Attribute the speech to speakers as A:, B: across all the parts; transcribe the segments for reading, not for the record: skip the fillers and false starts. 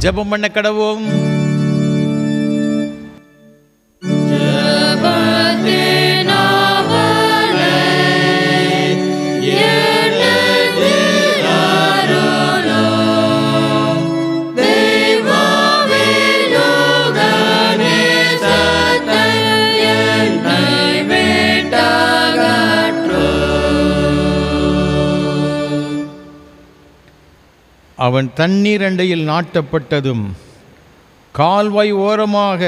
A: ஜெபம் பண்ண கடவோம். அவன் தண்ணீர் அண்டையில் நாட்டப்பட்டதும் கால்வாய் ஓரமாக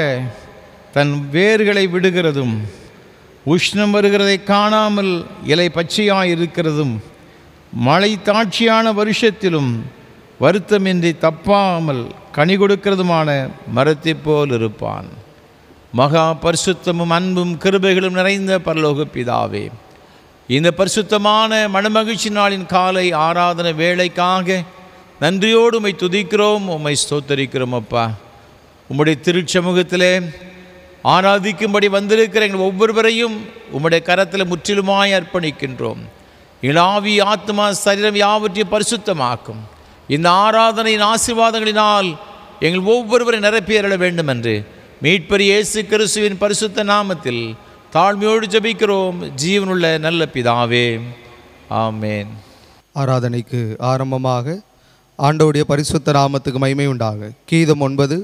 A: தன் வேர்களை விடுகிறதும் உஷ்ணம் வருகிறதை காணாமல் இலை பச்சையாயிருக்கிறதும் மழை தாட்சியான வருஷத்திலும் வருத்தமின்றி தப்பாமல் கனி கொடுக்கிறதுமான மரத்தைப் போல் இருப்பான். மகா பரிசுத்தமும் அன்பும் கிருபைகளும் நிறைந்த பரலோக பிதாவே, இந்த பரிசுத்தமான மனமகிழ்ச்சி நாளின் காலை ஆராதனை வேளைக்காக நன்றியோடு உம்மை துதிக்கிறோம், உம்மை ஸ்தோத்தரிக்கிறோம். அப்பா, உம்முடைய திருச்சமூகத்திலே ஆராதிக்கும்படி வந்திருக்கிற எங்கள் ஒவ்வொருவரையும் உம்முடைய கரத்தில் முற்றிலுமாய் அர்ப்பணிக்கின்றோம். இளாவி ஆத்மா சரீரம் யாவற்றையும் பரிசுத்தமாக்கும் இந்த ஆராதனையின் ஆசீர்வாதங்களினால் எங்கள் ஒவ்வொருவரை நிரப்பியருள வேண்டும் என்று மீட்பர் இயேசு கிறிஸ்துவின் பரிசுத்த நாமத்தில் தாழ்மையோடு ஜெபிக்கிறோம் ஜீவனுள்ள நல்ல பிதாவே, ஆமேன்.
B: ஆராதனைக்கு ஆரம்பமாக ஆண்டவருடைய பரிசுத்த நாமத்துக்கு மகிமை உண்டாக கீதம் 9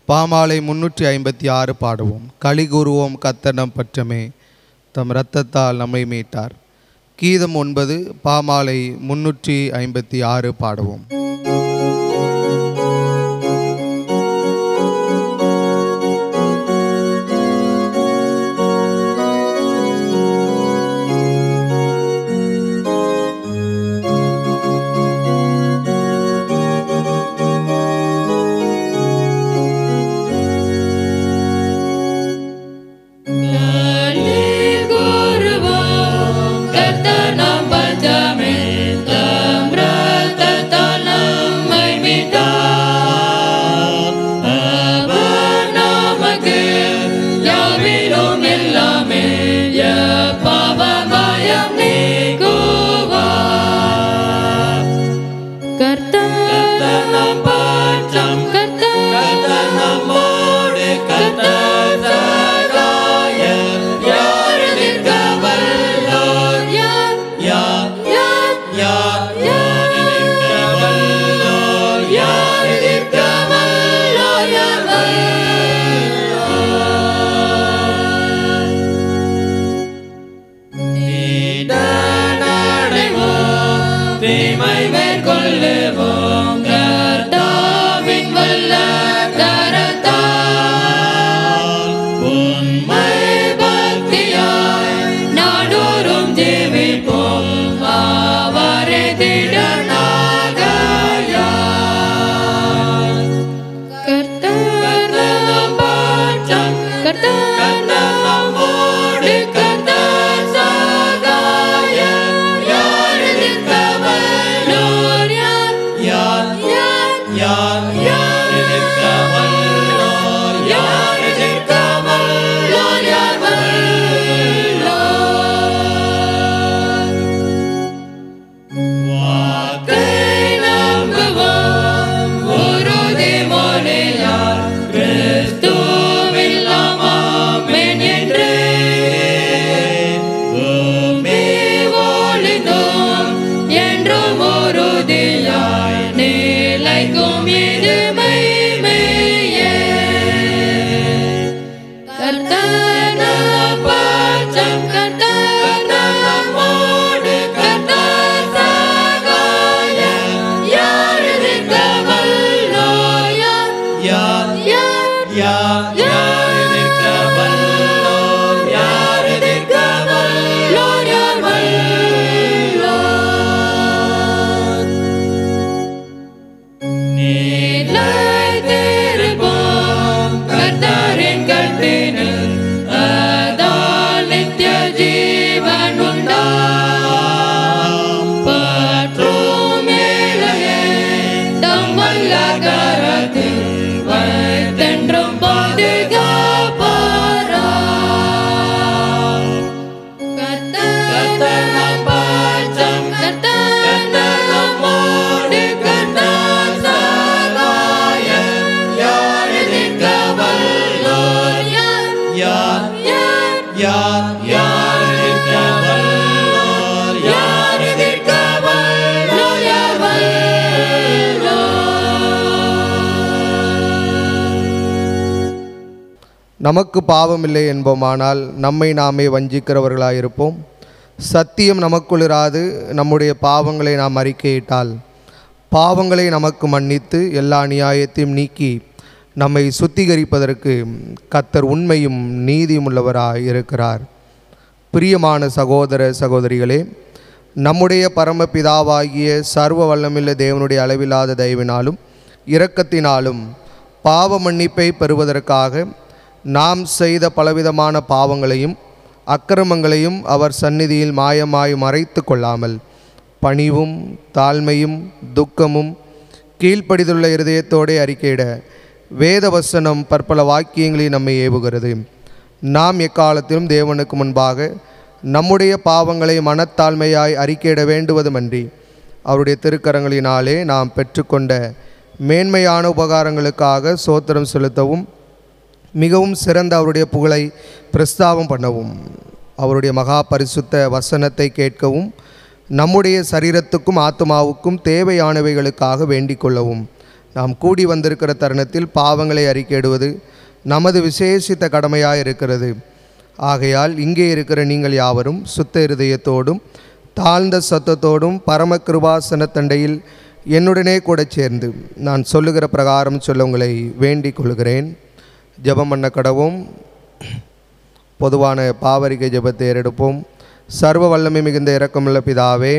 B: பாமாலை 356 பாடுவோம். களி கூறுவோம் கர்த்தர் நம் பற்றமே, தம் இரத்தத்தால் நம்மை மீட்டார். கீதம் 9 பாமாலை 356 பாடுவோம். நமக்கு பாவமில்லை என்போமானால் நம்மை நாமே வஞ்சிக்கிறவர்களாயிருப்போம். சத்தியம் நமக்குள் இராது. நம்முடைய பாவங்களை நாம் அறிக்கையிட்டால் பாவங்களை நமக்கு மன்னித்து எல்லா நியாயத்தையும் நீக்கி நம்மை சுத்திகரிப்பதற்கு கர்த்தர் உண்மையும் நீதியும் உள்ளவராய் இருக்கிறார். பிரியமான சகோதர சகோதரிகளே, நம்முடைய பரமபிதாவாகிய சர்வ வல்லமையுள்ள தேவனுடைய அளவில்லாத தயவினாலும் இரக்கத்தினாலும் பாவ மன்னிப்பை பெறுவதற்காக நாம் செய்த பலவிதமான பாவங்களையும் அக்கிரமங்களையும் அவர் சந்நிதியில் மாயமாய் மறைத்து கொள்ளாமல் பணிவும் தாழ்மையும் துக்கமும் கீழ்ப்படிந்துள்ள இருதயத்தோடு அறிக்கையிட வேத வசனம் பற்பல வாக்கியங்களை நம்மை ஏவுகிறது. நாம் எக்காலத்திலும் தேவனுக்கு முன்பாக நம்முடைய பாவங்களை மனத்தாழ்மையாய் அறிக்கையிட வேண்டுவதுமன்றி அவருடைய திருக்கரங்களினாலே நாம் பெற்றுக்கொண்ட மேன்மையான உபகாரங்களுக்காக சோத்திரம் செலுத்தவும் மிகவும் சிறந்த அவருடைய புகழை பிரஸ்தாபம் பண்ணவும் அவருடைய மகா பரிசுத்த வசனத்தை கேட்கவும் நம்முடைய சரீரத்துக்கும் ஆத்மாவுக்கும் தேவையானவைகளுக்காக வேண்டிக் கொள்ளவும் நாம் கூடி வந்திருக்கிற தருணத்தில் பாவங்களை அறிக்கையிடுவது நமது விசேஷித்த கடமையாக இருக்கிறது. ஆகையால் இங்கே இருக்கிற நீங்கள் யாவரும் சுத்த இருதயத்தோடும் தாழ்ந்த சத்தத்தோடும் பரம கிருபாசன தண்டையில் என்னுடனே கூட சேர்ந்து நான் சொல்லுகிற பிரகாரம் சொல்ல உங்களை வேண்டிக் கொள்கிறேன். ஜெபம் பண்ண கடவும். பொதுவான பாவரிக்கை ஜெபத்தை ஏறெடுப்போம். சர்வ வல்லமை மிகுந்த இரக்கமுள்ள பிதாவே,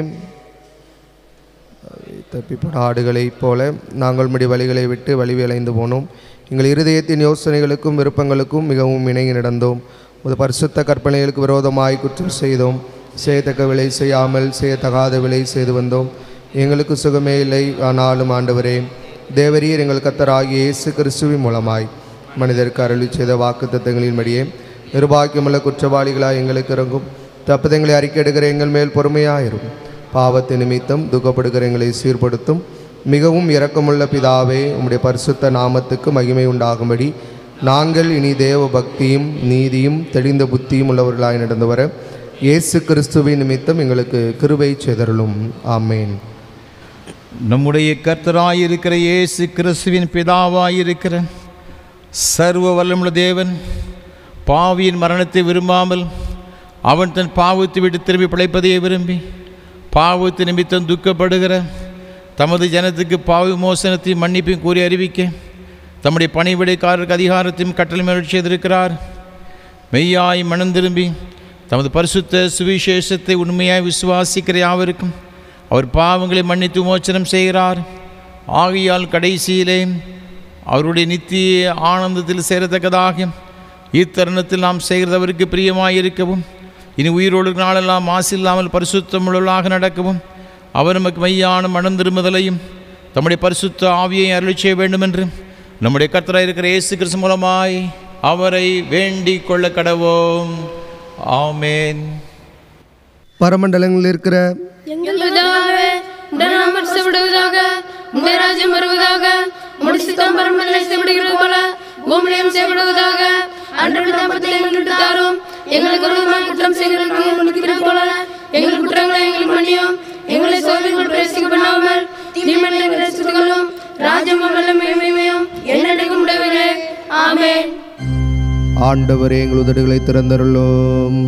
B: தப்பிப்பட ஆடுகளைப் போல நாங்கள் முடி வழிகளை விட்டு வழி விளைந்து போனோம். எங்கள் இருதயத்தின் யோசனைகளுக்கும் விருப்பங்களுக்கும் மிகவும் இணங்கி நடந்தோம். ஒரு பரிசுத்த கற்பனைகளுக்கு விரோதமாய் குற்றம் செய்தோம். செய்யத்தக்க விலை செய்யாமல் செய்யத்தகாத விலை செய்து வந்தோம். எங்களுக்கு சுகமே இல்லை. ஆனாலும் ஆண்டவரே, தேவரீர் எங்கள் கர்த்தராகிய இயேசு கிறிஸ்துவின் மூலமாய் மனிதருக்கு அருளி செய்த வாக்குத்தத்தங்களின் படியே நிர்பாக்கியமுள்ள குற்றவாளிகளாய் எங்களுக்கு இறங்கும். தப்புதங்களை அறிக்கையிடுகிற எங்கள் மேல் பொறுமையாயிரும். பாவத்தை நிமித்தம் துக்கப்படுகிற எங்களை சீர்படுத்தும். மிகவும் இரக்கமுள்ள பிதாவே, உம்முடைய பரிசுத்த நாமத்துக்கு மகிமை உண்டாகும்படி நாங்கள் இனி தேவ பக்தியும் நீதியும் தெளிந்த புத்தியும் உள்ளவர்களாய் நடந்து வர இயேசு கிறிஸ்துவின் நிமித்தம் எங்களுக்கு கிருபை செய்தருளும். ஆமேன்.
A: நம்முடைய கர்த்தராயிருக்கிற இயேசு கிறிஸ்துவின் பிதாவாயிருக்கிற சர்வ வல்லமுள்ள தேவன் பாவியின் மரணத்தை விரும்பாமல் அவன் தன் பாவத்தை விட்டு திரும்பி பிழைப்பதையே விரும்பி பாவத்தை நிமித்தம் துக்கப்படுகிற தமது ஜனத்துக்கு பாவ விமோசனத்தையும் மன்னிப்பையும் கூறி அறிவிக்க தம்முடைய பணிவிடைக்காரருக்கு அதிகாரத்தையும் கட்டளை மேல் செய்திருக்கிறார். மெய்யாய் மனம் திரும்பி தமது பரிசுத்த சுவிசேஷத்தை உண்மையாய் விசுவாசிக்கிற யாவருக்கும் அவர் பாவங்களை மன்னித்து விமோசனம் செய்கிறார். ஆகையால் கடைசியிலே அவருடைய நித்திய ஆனந்தத்தில் சேரத்தக்கதாக இத்தருணத்தில் நாம் செய்கிறது அவருக்கு பிரியமாயிருக்கவும் இனி உயிரோடு நாளெல்லாம் மாசில்லாமல் பரிசுத்தமுள்ளவர்களாக நடக்கவும் அவர் நமக்கு மெய்யான மனம் திரும்புதலையும் தம்முடைய பரிசுத்த ஆவியை அருளி செய்ய வேண்டுமென்று நம்முடைய கர்த்தராய் இருக்கிற இயேசு கிறிஸ்து மூலமாய் அவரை வேண்டிக் கொள்ள கடவோம். ஆமேன்.
B: பரமண்டலங்களில் இருக்கிற
C: எங்கள் பிதாவே, உம்முடைய நாமம் பரிசுத்தப்படுவதாக, உம்முடைய ராஜ்யம் வருவதாக, உம்முடைய சித்தம் பரமண்டலத்தில் செய்யப்படுகிறது போல பூமியிலும் செய்யப்படுவதாக. அன்றாட அப்பத்தை எங்களுக்கு தாரும். எங்களுக்கு விரோதமாக குற்றம் செய்கிறவர்களுக்கு மன்னிக்கிறது போல எங்கள் குற்றங்களை எங்களுக்கு மன்னியும். எங்களை சோதனைகள் பிரவேசிக்க பண்ணாமல் தீமையை எங்களை ரட்சித்துக் கொள்ளும். ராஜ்யமும் வல்லமையும் மகிமையும் என்னைக்கும் உடையவரே. ஆமென்.
B: ஆண்டவரே, எங்கள் உதடுகளை திறந்தருளும்.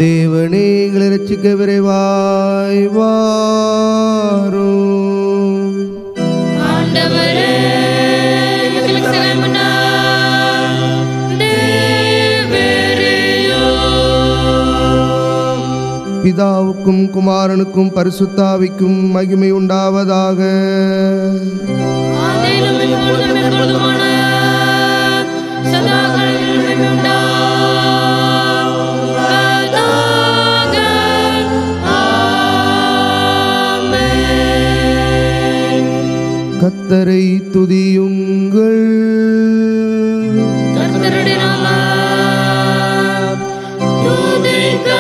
B: தேவனே, எங்களை ரட்சிக்க விரைவாய் வாரும்.
C: ஆண்டவரே, எங்களுக்கு சகாயம் பண்ணார்.
B: பிதாவுக்கும் குமாரனுக்கும் பரிசுத்தாவிக்கும் மகிமை உண்டாவதாக.
C: ஆதியிலும் இப்பொழுதும் எப்பொழுதுமான சதா காலங்களிலும் மகிமை உண்டாவதாக. ஆமென்.
B: கர்த்தரை துதியுங்கள்.
C: கர்த்தருடைய நாமம் துதிக்கப்படுவதாக.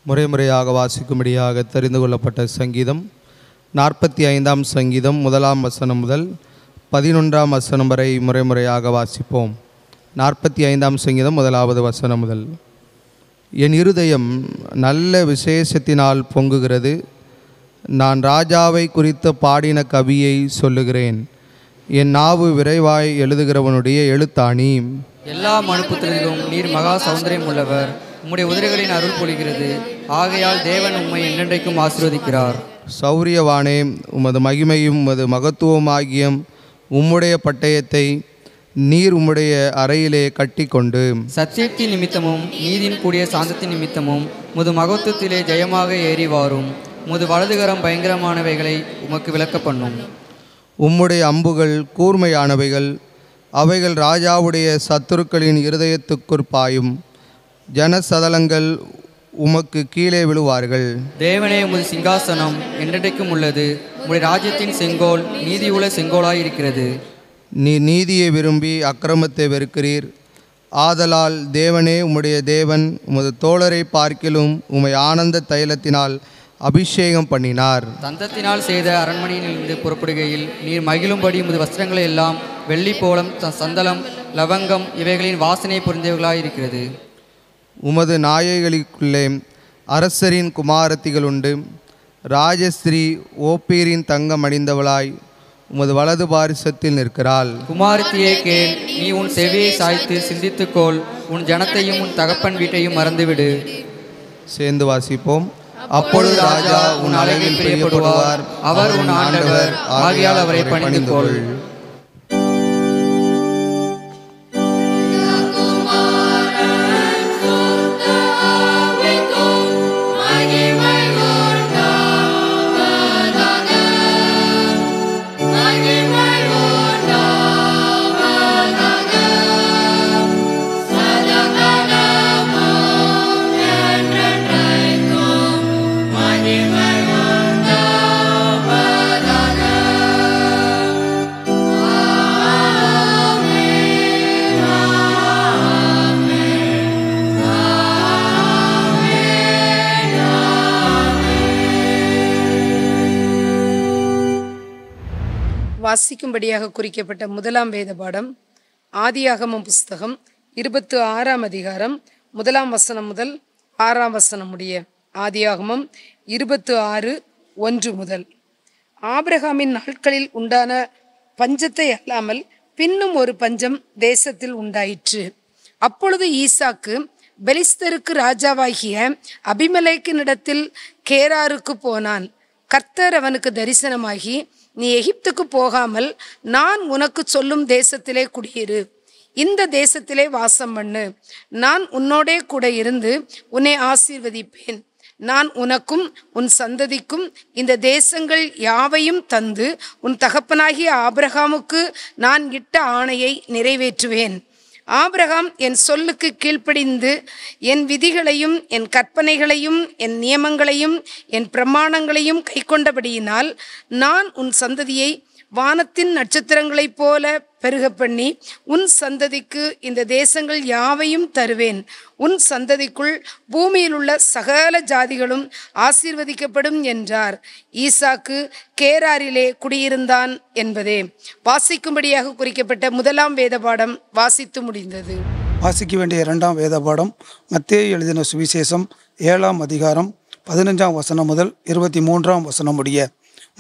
B: முறைமுறையாக வாசிக்கும்படியாக தெரிந்து கொள்ளப்பட்ட சங்கீதம் 45ஆம் சங்கீதம் 1ஆம் வசனம் முதல் 11ஆம் வசனம் வரை முறைமுறையாக வாசிப்போம். 45ஆம் சங்கீதம் 1வது வசனம் முதல். என் இருதயம் நல்ல விசேஷத்தினால் பொங்குகிறது, நான் ராஜாவை குறித்த பாடின கவியை சொல்லுகிறேன். என் நாவு விரைவாய் எழுதுகிறவனுடைய எழுத்தாணி.
D: எல்லா மனுப்புத்திரத்திலும் நீர் மகா சௌந்தரியம் உள்ளவர், உம்முடைய உதிரைகளின் அருள் பொழிகிறது, ஆகையால் தேவன் உம்மை என்றென்றைக்கும் ஆசீர்வதிக்கிறார்.
B: சௌரியவானே, உமது மகிமையும் உமது மகத்துவமாகிய உம்முடைய பட்டயத்தை நீர் உம்முடைய அறையிலே கட்டி கொண்டு
D: சத்தியத்தின் நிமித்தமும் நீதியின் கூடிய சாந்தத்தின் நிமித்தமும் முது மகத்துவத்திலே ஜெயமாக ஏறி வாரும். முது வலதுகரம் பயங்கரமானவைகளை உமக்கு விளக்க பண்ணும்.
B: உம்முடைய அம்புகள் கூர்மையானவைகள், அவைகள் ராஜாவுடைய சத்துருக்களின் இருதயத்துக்குள் பாயும். ஜனசதலங்கள் உமக்கு கீழே விழுவார்கள்.
D: தேவனே, உமது சிங்காசனம் என்றென்றைக்கும் உள்ளது, உம்முடைய ராஜ்யத்தின் செங்கோல் நீதியுள்ள செங்கோலாயிருக்கிறது.
B: நீர் நீதியை விரும்பி அக்கிரமத்தை வெறுக்கிறீர். ஆதலால் தேவனே, உம்முடைய தேவன் உமது தோழரை பார்க்கிலும் உம்மை ஆனந்த தைலத்தினால் அபிஷேகம் பண்ணினார்.
D: தந்தத்தினால் செய்த அரண்மனையிலிருந்து புறப்படுகையில் நீர் மகிழும்படி உமது வஸ்திரங்களை எல்லாம் வெள்ளி போலம் சந்தலம் லவங்கம் இவைகளின் வாசனை புரிந்தவர்களாயிருக்கிறது.
B: உமது நாயைகளுக்குள்ளே அரசரின் குமாரத்திகள் உண்டு. ராஜஸ்ரீ ஓப்பீரின் தங்கம் அணிந்தவளாய் உமது வலது பாரிசத்தில் நிற்கிறாள்.
D: குமாரத்தியே கேள், நீ உன் செவியை சாய்த்து சிந்தித்துக்கோள், உன் ஜனத்தையும் உன் தகப்பன் வீட்டையும் மறந்துவிடு.
B: சேர்ந்து வாசிப்போம். அப்பொழுது ராஜா உன் அழகில் பிரியப்படுவார்,
D: அவர் உன் ஆண்டவர், ஆகையால் அவரை பணிந்து கொள்.
E: வாசிக்கும்படியாக குறிக்கப்பட்ட முதலாம் வேத பாடம் ஆதியாகமம் புஸ்தகம் 26ஆம் அதிகாரம் 1ஆம் வசனம் முதல் 6ஆம் வசனம் முடிய. ஆதியாகமம் 26:1 முதல். ஆபிரகாமின் நாட்களில் உண்டான பஞ்சத்தை அல்லாமல் பின்னும் ஒரு பஞ்சம் தேசத்தில் உண்டாயிற்று. அப்பொழுது ஈசாக்கு பெலிஸ்தருக்கு ராஜாவாகிய அபிமெலேக்கினிடத்தில் கேராருக்கு போனான். கர்த்தர் அவனுக்கு தரிசனமாகி, நீ எகிப்துக்கு போகாமல் நான் உனக்கு சொல்லும் தேசத்திலே குடியிரு, இந்த தேசத்திலே வாசம் பண்ணு, நான் உன்னோடே கூட இருந்து உன்னை ஆசீர்வதிப்பேன். நான் உனக்கும் உன் சந்ததிக்கும் இந்த தேசங்கள் யாவையும் தந்து உன் தகப்பனாகிய ஆபிரகாமுக்கு நான் இட்ட ஆணையை நிறைவேற்றுவேன். ஆபிரகாம் என் சொல்லுக்கு கீழ்ப்படிந்து என் விதிகளையும் என் கற்பனைகளையும் என் நியமங்களையும் என் பிரமாணங்களையும் கைக்கொண்டபடியினால் நான் உன் சந்ததியை வானத்தின் நட்சத்திரங்களைப் போல பெருக பண்ணி உன் சந்ததிக்கு இந்த தேசங்கள் யாவையும் தருவேன். உன் சந்ததிக்குள் பூமியில் உள்ள சகல ஜாதிகளும் ஆசீர்வதிக்கப்படும் என்றார். ஈசாக்கு கேராரிலே குடியிருந்தான் என்பதே. வாசிக்கும்படியாக குறிக்கப்பட்ட முதலாம் வேத பாடம் வாசித்து முடிந்தது.
F: வாசிக்க வேண்டிய இரண்டாம் வேத பாடம் மத்தேயு எழுதின சுவிசேஷம் 7ஆம் அதிகாரம் 15ஆம் வசனம் முதல் 23ஆம் வசனம் முடிய.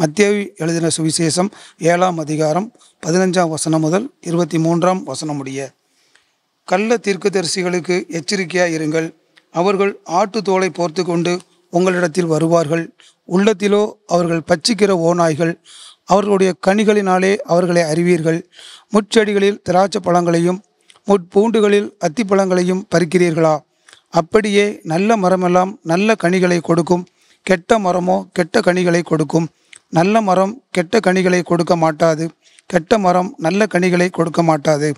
F: மத்தேயு எழுதின சுவிசேஷம் 7ஆம் அதிகாரம் 15ஆம் வசனம் முதல் 23ஆம் வசனம் முடிய. கள்ள தீர்க்கதரிசிகளுக்கு எச்சரிக்கையாக இருங்கள். அவர்கள் ஆட்டு தோலை போர்த்து கொண்டு உங்களிடத்தில் வருவார்கள். உள்ளத்திலோ அவர்கள் பட்சிக்கிற ஓநாய்கள். அவர்களுடைய கனிகளினாலே அவர்களை அறிவீர்கள். முட்செடிகளில் திராட்சை பழங்களையும் முட்பூண்டுகளில் அத்திப்பழங்களையும் பறிக்கிறீர்களா? அப்படியே நல்ல மரமெல்லாம் நல்ல கனிகளை கொடுக்கும், கெட்ட மரமோ கெட்ட கனிகளை கொடுக்கும். நல்ல மரம் கெட்ட கனிகளை கொடுக்க மாட்டாது, கெட்ட மரம் நல்ல கனிகளை கொடுக்க மாட்டாது.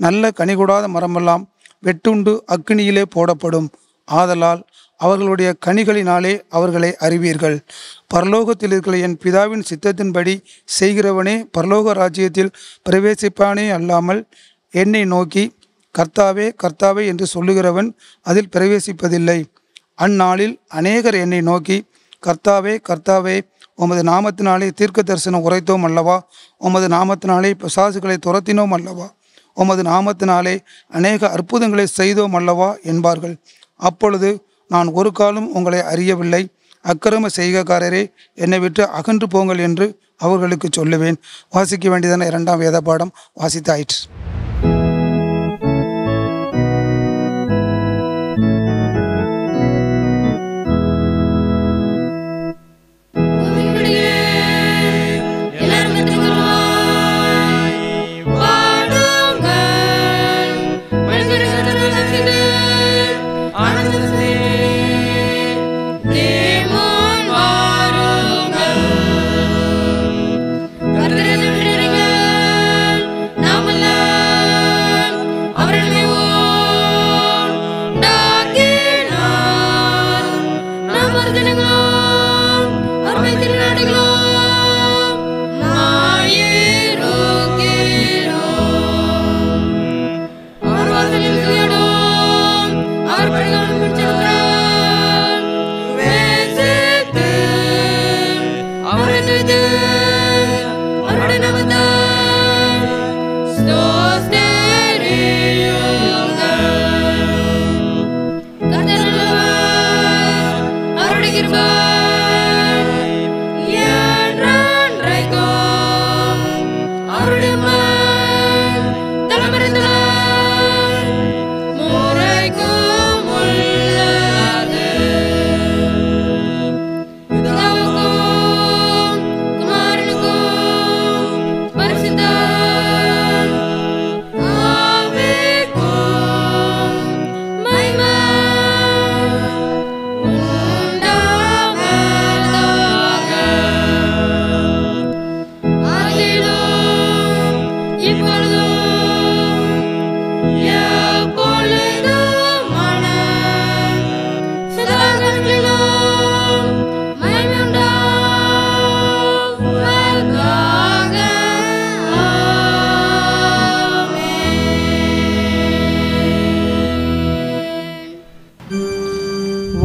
F: நல்ல கனி கொடாத மரமெல்லாம் வெட்டுண்டு அக்கினியிலே போடப்படும். ஆதலால் அவர்களுடைய கனிகளினாலே அவர்களை அறிவீர்கள். பரலோகத்தில் இருக்கிற என் பிதாவின் சித்தத்தின்படி செய்கிறவனே பரலோக ராஜ்யத்தில் பிரவேசிப்பானே அல்லாமல் என்னை நோக்கி கர்த்தாவே கர்த்தாவே என்று சொல்லுகிறவன் அதில் பிரவேசிப்பதில்லை. அந்நாளில் அநேகர் என்னை நோக்கி கர்த்தாவே கர்த்தாவே, உமது நாமத்தினாலே தீர்க்க தரிசனம் உரைத்தோம் அல்லவா? உமது நாமத்தினாலே பிசாசுகளை துரத்தினோம் அல்லவா? உமது நாமத்தினாலே அநேக அற்புதங்களை செய்தோம் அல்லவா என்பார்கள். அப்பொழுது நான் ஒரு காலம் உங்களை அறியவில்லை, அக்கிரம செய்கைக்காரரே, என்னை விட்டு அகன்று போங்கள் என்று அவர்களுக்கு சொல்லுவேன். வாசிக்க வேண்டியதான 2ஆம் வேத பாடம் வாசித்தாயிற்று.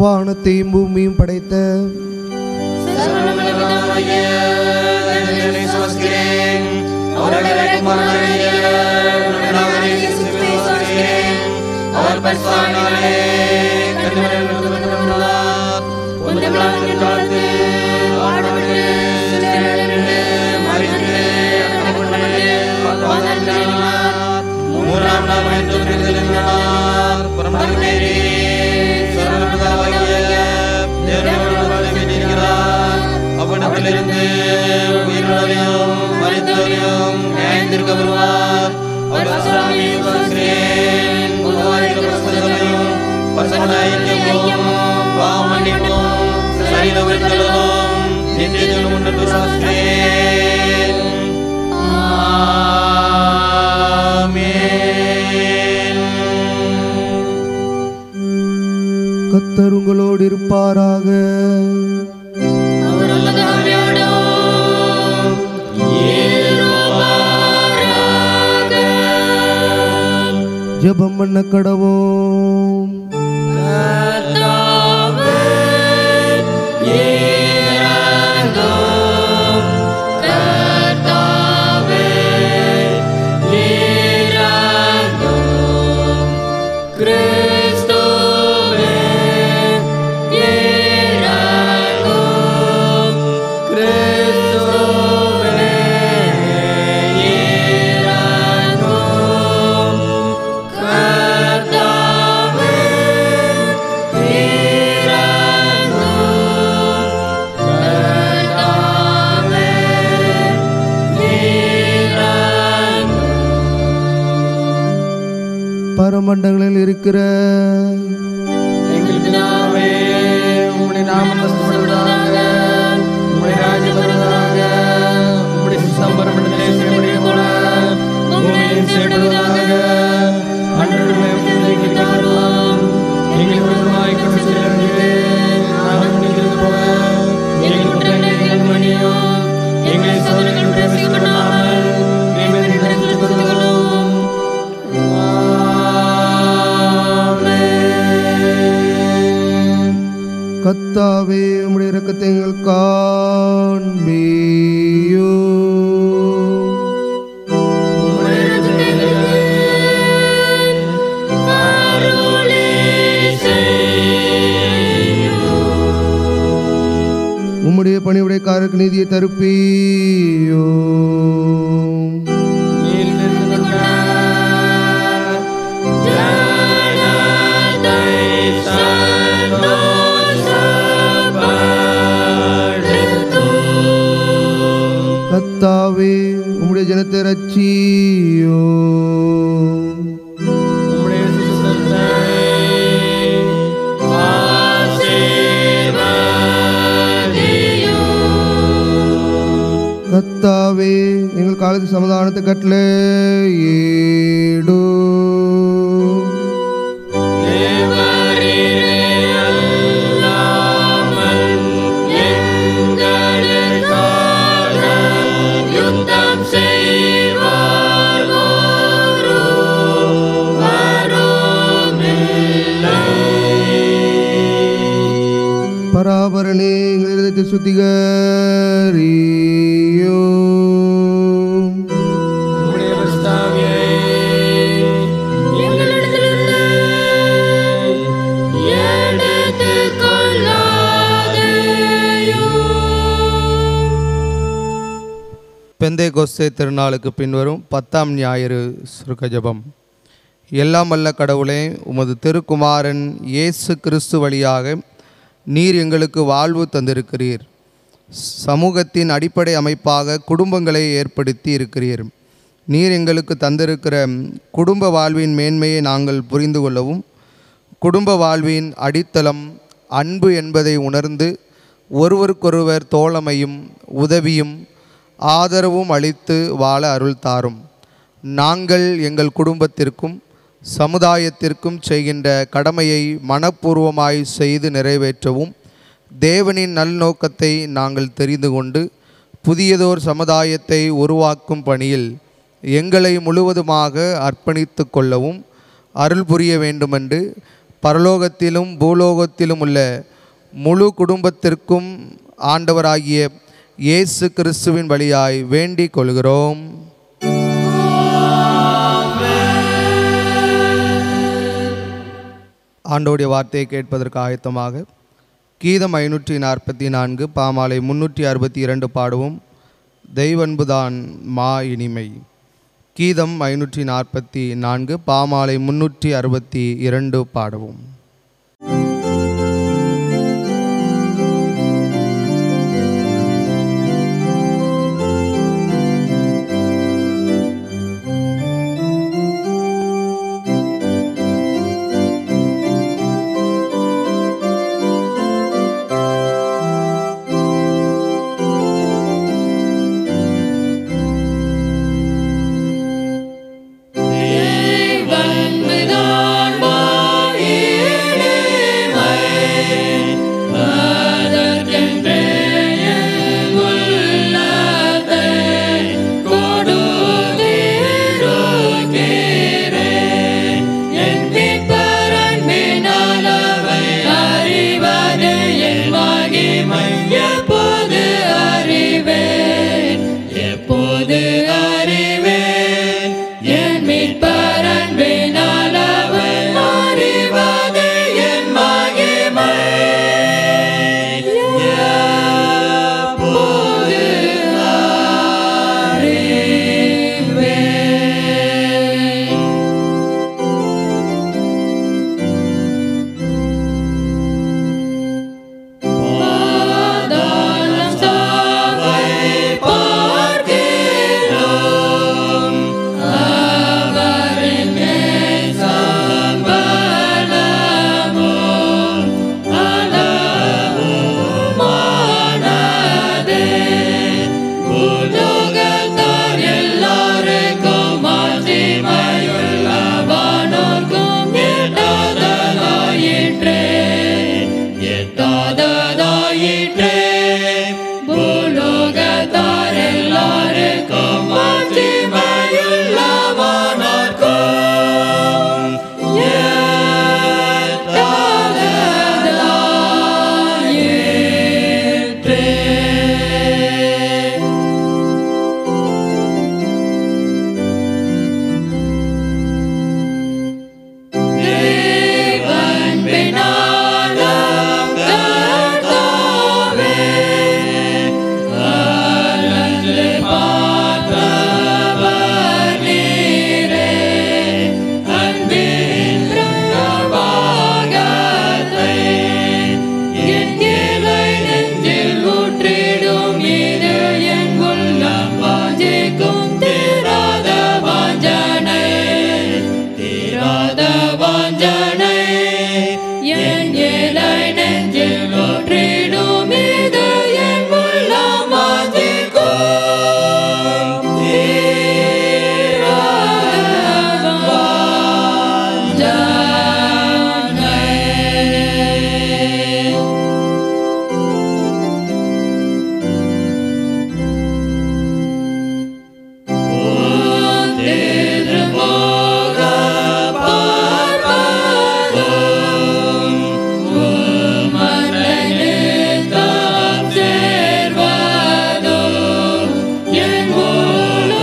B: வானத்தையும் பூமியும் படைத்த
G: அவனிடத்திலிருந்து உயிரோரையும் மரித்தோரையும் நியாயத்திற்க வருவார். அவர் ஐக்கியமும் பாவமன்னிப்பும் சரீர உயிர்த்தலும் நித்தியத்திலும் உண்டு விசுவாசிக்கிறேன். ஆமென்.
B: கர்த்தர் உங்களோடு இருப்பாராக. ஜெபம் பண்ண கடவோம்.
G: கர்த்தாவே
B: பரமண்டங்களில் இருக்கிற
G: எங்கள் பிதாவே, உம்முடைய நாமம் மகிமைப்படுவதாக, உம்முடைய ராஜ்யம் வருவதாக, உம்முடைய சித்தம் பரமண்டலத்திலே செய்யப்படுவது போல பூமியிலும் செய்யப்படுவதாக. அன்றாட எங்களுக்கு தாரும், எங்களுக்கு விரோதமாய் குற்றம் செய்தவர்களுக்கு நாங்கள் மன்னிக்கிறது போல எங்கள் குற்றங்களை மன்னியும், எங்களை சோதனைகள் பிரவேசிக்கப்படாமல் தீமையை விலக்கிக் கொள்ளும்.
B: கர்த்தாவே, உம்முடைய இரக்கத்தை எங்கள் காண்பியோ. உம்முடைய பணிவுடைக்காரருக்கு நீதியை தருப்பியோ. கர்த்தாவே, உம்முடைய ஜனத்தை ரட்சியோ. கர்த்தாவே, எங்கள் காலத்து சமாதானத்தை கட்டளையிடு. பராபரனே, எங்கள் இதயத்தை சுத்திகரியோ. பெந்தேகோஸ்தே திருநாளுக்கு பின்வரும் 10ஆம் ஞாயிறு சுருக்க ஜெபம். எல்லாம் வல்ல கடவுளே, உமது திருக்குமாரன் இயேசு கிறிஸ்து வழியாக நீர் எங்களுக்கு வாழ்வு தந்திருக்கிறீர். சமூகத்தின் அடிப்படை அமைப்பாக குடும்பங்களை ஏற்படுத்தி இருக்கிறீர். நீர் எங்களுக்கு தந்திருக்கிற குடும்ப வாழ்வின் மேன்மையை நாங்கள் புரிந்து கொள்ளவும், குடும்ப வாழ்வின் அடித்தளம் அன்பு என்பதை உணர்ந்து ஒருவருக்கொருவர் தோழமையும் உதவியும் ஆதரவும் அளித்து வாழ அருள் தாரும். நாங்கள் எங்கள் குடும்பத்திற்கும் சமுதாயத்திற்கும் செய்கின்ற கடமையை மனப்பூர்வமாய் செய்து நிறைவேற்றவும், தேவனின் நல்நோக்கத்தை நாங்கள் தெரிந்து கொண்டு புதியதோர் சமுதாயத்தை உருவாக்கும் பணியில் எங்களை முழுவதுமாக அர்ப்பணித்து கொள்ளவும் அருள் புரிய வேண்டுமென்று பரலோகத்திலும் பூலோகத்திலும் உள்ள முழு குடும்பத்திற்கும் ஆண்டவராகிய இயேசு கிறிஸ்துவின் வழியாய் வேண்டிக் கொள்கிறோம். ஆண்டவருடைய வார்த்தையை கேட்பதற்கு ஆயத்தமாக கீதம் 544 பாமாலை 362 பாடுவோம். தெய்வன்புதான் மா இனிமை. கீதம் 544 பாமாலை 362 பாடுவோம்.
G: தெய்வன்புதான் மா எல்லாருக்கும் மாட்சிமையுள்ளவனாக்கும் ஏற்றதாயிற்றே. தேவன் பினாலும் கர்த்தாவே, அலந்து பார்த்தவர் நீரே, அன்பின் பிரபாகத்தை என் இலை நெஞ்சில் ஊற்றிடும். இது என் உள்ளம் வாஞ்சிக்கும் தீராத வாஞ்சனை, தீராத வாஞ்சனை என் இலை நெஞ்சில் ஊற்றிடும். இது என் உள்ளம் வாஞ்சிக்கும் தீராத வாஞ்சனை. திருமுக பார்ப்பதும் உமரணித்தம் சேர்வதும் என் முழு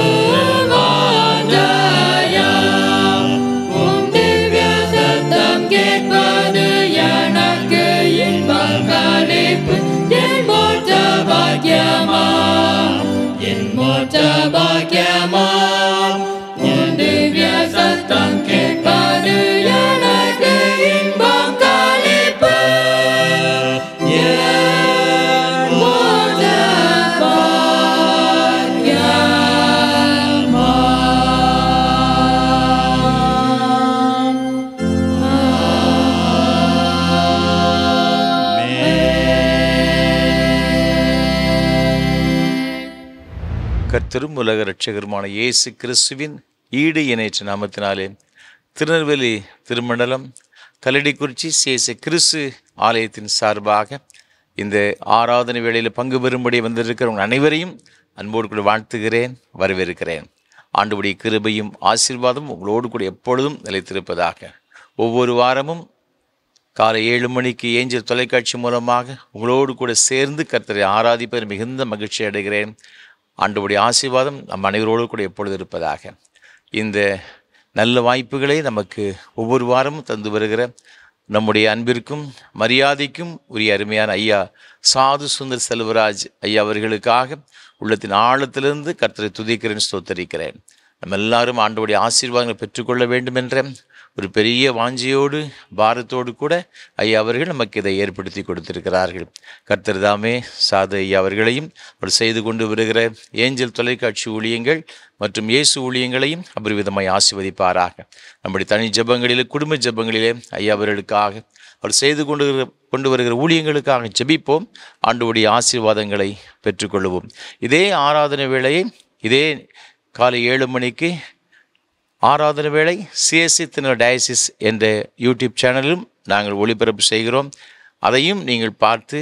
G: வாஞ்சையாம். உம் திவ்ய சத்தம் கேட்பது எனக்கு இன்பம் களிப்பு. என் மோட்ச பாக்கியமாம், என் மோட்ச பாக்கியமாம். உம் திவ்ய சத்தம் கேட்பது எனக்கு இன்பம் களிப்பு. என் மோட்ச பாக்கியமாம்.
A: கர்த்தரும் உலக இரட்சகருமான இயேசு கிறிஸ்துவின் ஈடு இணையற்ற நாமத்தினாலே திருநெல்வேலி திருமண்டலம் கல்லடிக்குறிச்சி சேச கிறிஸ்து ஆலயத்தின் சார்பாக இந்த ஆராதனை வேளையில் பங்கு பெறும்படி வந்திருக்கிறவங்க அனைவரையும் அன்போடு கூட வாழ்த்துகிறேன், வரவேற்கிறேன். ஆண்டவருடைய கிருபையும் ஆசீர்வாதம் உங்களோடு கூட எப்பொழுதும் நிலைத்திருப்பதாக. ஒவ்வொரு வாரமும் காலை 7 மணிக்கு ஏஞ்சல் தொலைக்காட்சி மூலமாக உங்களோடு கூட சேர்ந்து கர்த்தரை ஆராதிப்பதில் மிகுந்த மகிழ்ச்சி அடைகிறேன். ஆண்டவருடைய ஆசீர்வாதம் நம் அனைவரோடு கூட எப்பொழுது இருப்பதாக. இந்த நல்ல வாய்ப்புகளை நமக்கு ஒவ்வொரு வாரமும் தந்து வருகிற நம்முடைய அன்பிற்கும் மரியாதைக்கும் உரிய அருமையான ஐயா சாது சுந்தர் செல்வராஜ் ஐயா அவர்களுக்காக உள்ளத்தின் ஆழத்திலிருந்து கர்த்தரை துதிக்கிறேன், ஸ்தோத்தரிக்கிறேன். நம்ம எல்லாரும் ஆண்டவருடைய ஆசீர்வாதங்களை பெற்றுக்கொள்ள வேண்டும் என்ற ஒரு பெரிய வாஞ்சியோடு பாரத்தோடு கூட ஐயா அவர்கள் நமக்கு இதை ஏற்படுத்தி கொடுத்திருக்கிறார்கள். கர்த்தர் தாமே சாது ஐயா அவர்களையும் அவர் செய்து கொண்டு வருகிற ஏஞ்சல் தொலைக்காட்சி ஊழியங்கள் மற்றும் இயேசு ஊழியங்களையும் அபரிவிதமாய் ஆசீர்வதிப்பாராக. நம்முடைய தனி ஜெபங்களிலே, குடும்ப ஜெபங்களிலே ஐயா அவர்களுக்காக அவர் செய்து கொண்டு வருகிற ஊழியங்களுக்காக ஜெபிப்போம். ஆண்டவருடைய ஆசீர்வாதங்களை பெற்றுக்கொள்வோம். இதே ஆராதனை வேளையை இதே காலை 7 மணிக்கு ஆராதனை வேளை சிஎஸ்சி திருநெல்வேலி டயசிஸ் என்ற யூடியூப் சேனலிலும் நாங்கள் ஒளிபரப்பு செய்கிறோம். அதையும் நீங்கள் பார்த்து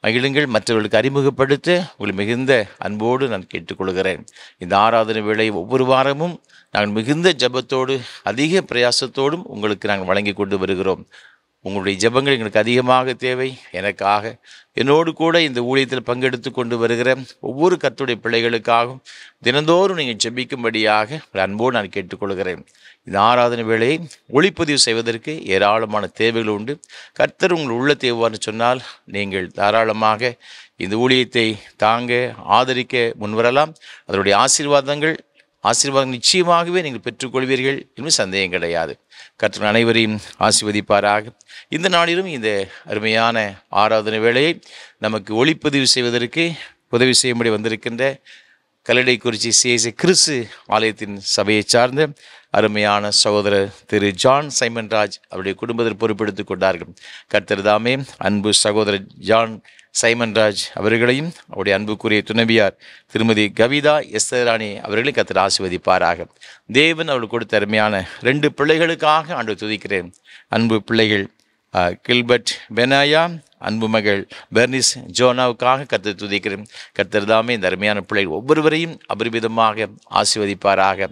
A: மகிழுங்கள். மற்றவர்களுக்கு அறிமுகப்படுத்த உங்களை மிகுந்த அன்போடு நான் கேட்டுக்கொள்கிறேன். இந்த ஆராதனை வேளை ஒவ்வொரு வாரமும் நாங்கள் மிகுந்த ஜெபத்தோடு அதிக பிரயாசத்தோடும் உங்களுக்கு நாங்கள் வழங்கி கொண்டு வருகிறோம். உங்களுடைய ஜெபங்கள் எங்களுக்கு அதிகமாக தேவை. எனக்காக என்னோடு கூட இந்த ஊழியத்தில் பங்கெடுத்து கொண்டு வருகிற ஒவ்வொரு கர்த்தருடைய பிள்ளைகளுக்காகவும் தினந்தோறும் நீங்கள் ஜெபிக்கும்படியாக அன்போடு நான் கேட்டுக்கொள்கிறேன். இந்த ஆராதனை வேளையை ஒளிப்பதிவு செய்வதற்கு ஏராளமான தேவைகள் உண்டு. கர்த்தர் உங்கள் உள்ள தேவைன்னு சொன்னால் நீங்கள் தாராளமாக இந்த ஊழியத்தை தாங்க ஆதரிக்க முன்வரலாம். அதனுடைய ஆசீர்வாதம் நிச்சயமாகவே நீங்கள் பெற்றுக்கொள்வீர்கள் என்று சந்தேகம் கிடையாது. கர்த்தர் அனைவரையும் ஆசீர்வதிப்பாராக. இந்த நாளிலும் இந்த அருமையான ஆராதனை வேளையை நமக்கு ஒளிப்பதிவு செய்வதற்கு உதவி செய்யும்படி வந்திருக்கின்ற கல்லடைக்குறிச்சி சிஎஸ்சி கிறிஸ்து ஆலயத்தின் சபையை சார்ந்த அருமையான சகோதரர் திரு ஜான் சைமன்ராஜ் அவருடைய குடும்பத்தில் பொறுப்பெடுத்துக் கொண்டார்கள். கர்த்தர் தாமே அன்பு சகோதரர் ஜான் சைமன்ராஜ் அவர்களையும் அவருடைய அன்புக்குரிய துணைவியார் திருமதி கவிதா எஸ்தராணி அவர்களை கர்த்தர் ஆசீர்வதிப்பாராக. தேவன் அவர்கள் கொடுத்த அருமையான 2 பிள்ளைகளுக்காக ஆண்டு துதிக்கிறேன். அன்பு பிள்ளைகள் கில்பர்ட் பெனாயா அன்பு மகள் பெர்னிஸ் ஜோனாவுக்காக கர்த்தரை துதிக்கிறேன். கர்த்தர் தாமே இந்த அருமையான பிள்ளைகள் ஒவ்வொருவரையும் அபரிமிதமாக ஆசீர்வதிப்பாராக.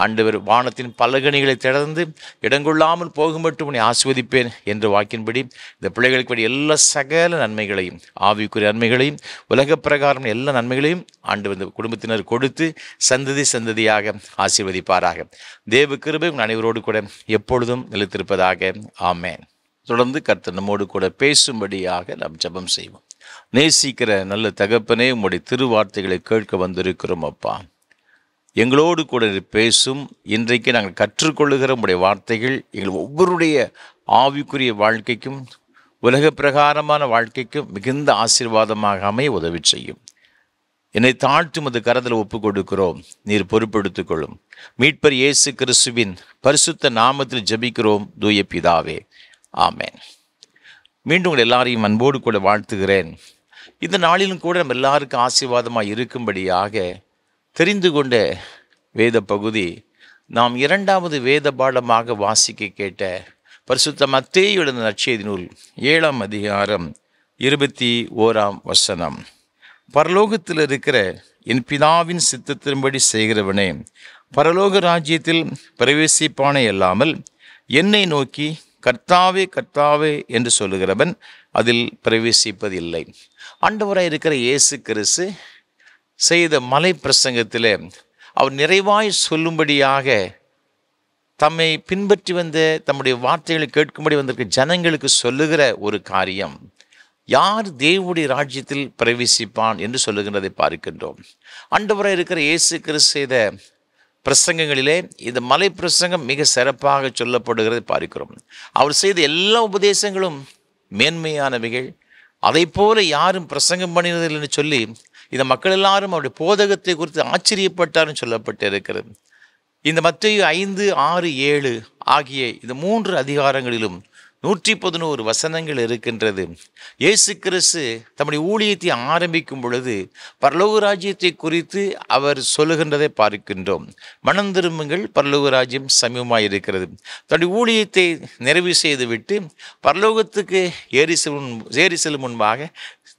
A: ஆண்டவர் வானத்தின் பலகணிகளை திறந்து இடங்கொள்ளாமல் போகும் மட்டும் உன்னை ஆசீர்வதிப்பேன் என்ற வாக்கின்படி இந்த பிள்ளைகளுக்கு வேண்டிய எல்லா சகல நன்மைகளையும், ஆவிக்குரிய நன்மைகளையும், உலக பிரகாரம் எல்லா நன்மைகளையும் ஆண்டவர் இந்த குடும்பத்தினர் கொடுத்து சந்ததி சந்ததியாக ஆசீர்வதிப்பாராக. தேவ கிருபை உங்கள் அனைவரோடு கூட எப்பொழுதும் நிலைத்திருப்பதாக. ஆமேன். தொடர்ந்து கர்த்தர் நம்மோடு கூட பேசும்படியாக நாம் ஜெபம் செய்வோம். நேசிக்கிற நல்ல தகப்பனே, உம்முடைய திருவார்த்தைகளை கேட்க வந்திருக்கிறோம் அப்பா. எங்களோடு கூட பேசும். இன்றைக்கு நாங்கள் கற்றுக்கொள்ளுகிற உம்முடைய வார்த்தைகள் எங்கள் ஒவ்வொருடைய ஆவிக்குரிய வாழ்க்கைக்கும் உலக பிரகாரமான வாழ்க்கைக்கும் மிகுந்த ஆசீர்வாதமாக அமைய உதவி செய்யும். என்னை தாழ்த்தும் அது கரத்தில் ஒப்பு கொடுக்கிறோம். நீர் பொறுப்பெடுத்துக் கொள்ளும். மீட்பர் இயேசு கிறிஸ்துவின் பரிசுத்த நாமத்தில் ஜெபிக்கிறோம் தூய பிதாவே, ஆமேன். மீண்டும் உங்கள் எல்லாரையும் அன்போடு கூட வாழ்த்துகிறேன். இந்த நாளிலும் கூட நம்ம எல்லாருக்கும் ஆசீர்வாதமாக இருக்கும்படியாக தெரிந்து கொண்ட வேத பகுதி நாம் 2வது வேத பாடமாக வாசிக்க கேட்ட பரிசுத்த மத்தேயு எழுதின நற்செய்தி நூல் 7ஆம் அதிகாரம் 21ஆம். பரலோகத்தில் இருக்கிற என் பிதாவின் சித்தத்தின்படி செய்கிறவனே பரலோக ராஜ்யத்தில் பிரவேசிப்பானே அல்லாமல் என்னை நோக்கி கர்த்தாவே கர்த்தாவே என்று சொல்லுகிறவன் அதில் பிரவேசிப்பதில்லை. ஆண்டவராய் இருக்கிற இயேசு கிறிஸ்து செய்த மலை பிரசங்கத்தில் அவர் நிறைவாய் சொல்லும்படியாக தம்மை பின்பற்றி வந்த தம்முடைய வார்த்தைகளை கேட்கும்படி வந்திருக்க ஜனங்களுக்கு சொல்லுகிற ஒரு காரியம், யார் தேவனுடைய ராஜ்யத்தில் பிரவேசிப்பான் என்று சொல்லுகின்றதை பார்க்கின்றோம். ஆண்டவராய் இருக்கிற இயேசு கிறிஸ்து செய்த பிரசங்கங்களிலே இந்த மலை பிரசங்கம் மிக சிறப்பாக சொல்லப்படுகிறதை பார்க்கிறோம். அவர் செய்த எல்லா உபதேசங்களும் மேன்மையானவைகள். அதை போல யாரும் பிரசங்கம் பண்ணினதில்லைன்னு சொல்லி இந்த மக்கள் எல்லாரும் அவருடைய போதகத்தை குறித்து ஆச்சரியப்பட்டார்னு சொல்லப்பட்டு இருக்கிறது. இந்த மத்தேயு 5, 6, 7 ஆகிய இந்த 3 அதிகாரங்களிலும் 111 வசனங்கள் இருக்கின்றது. இயேசு கிறிஸ்து தம்முடைய ஊழியத்தை ஆரம்பிக்கும் பொழுது பரலோக ராஜ்யத்தை குறித்து அவர் சொல்லுகின்றதை பார்க்கின்றோம். மனம் திரும்புங்கள், பரலோக ராஜ்யம் சமீபமாயிருக்கிறது. தன்னுடைய ஊழியத்தை நிறைவு செய்துவிட்டு பரலோகத்துக்கு ஏறி செல்லும் முன்பாக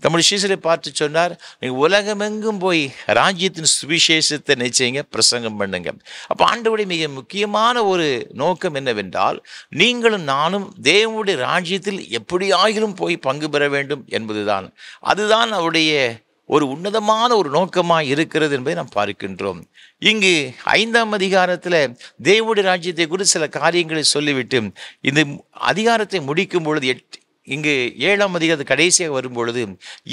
A: தம்முடைய சீசரை பார்த்து சொன்னார், நீங்கள் உலகமெங்கும் போய் ராஜ்யத்தின் சுவிசேஷத்தை நிச்சயங்க பிரசங்கம் பண்ணுங்க. அப்போ ஆண்டவருடைய மிக முக்கியமான ஒரு நோக்கம் என்னவென்றால், நீங்களும் நானும் தேவனுடைய ராஜ்யத்தில் எப்படியாகிலும் போய் பங்கு பெற வேண்டும் என்பதுதான். அதுதான் அவருடைய ஒரு உன்னதமான ஒரு நோக்கமாக இருக்கிறது என்பதை நாம் பார்க்கின்றோம். இங்கு 5ஆம் அதிகாரத்தில் தேவனுடைய ராஜ்யத்தை குறித்து சில காரியங்களை சொல்லிவிட்டு இந்த அதிகாரத்தை முடிக்கும் பொழுது இங்கு 7ஆம் அதிகாரத்து கடைசியாக வரும்பொழுது,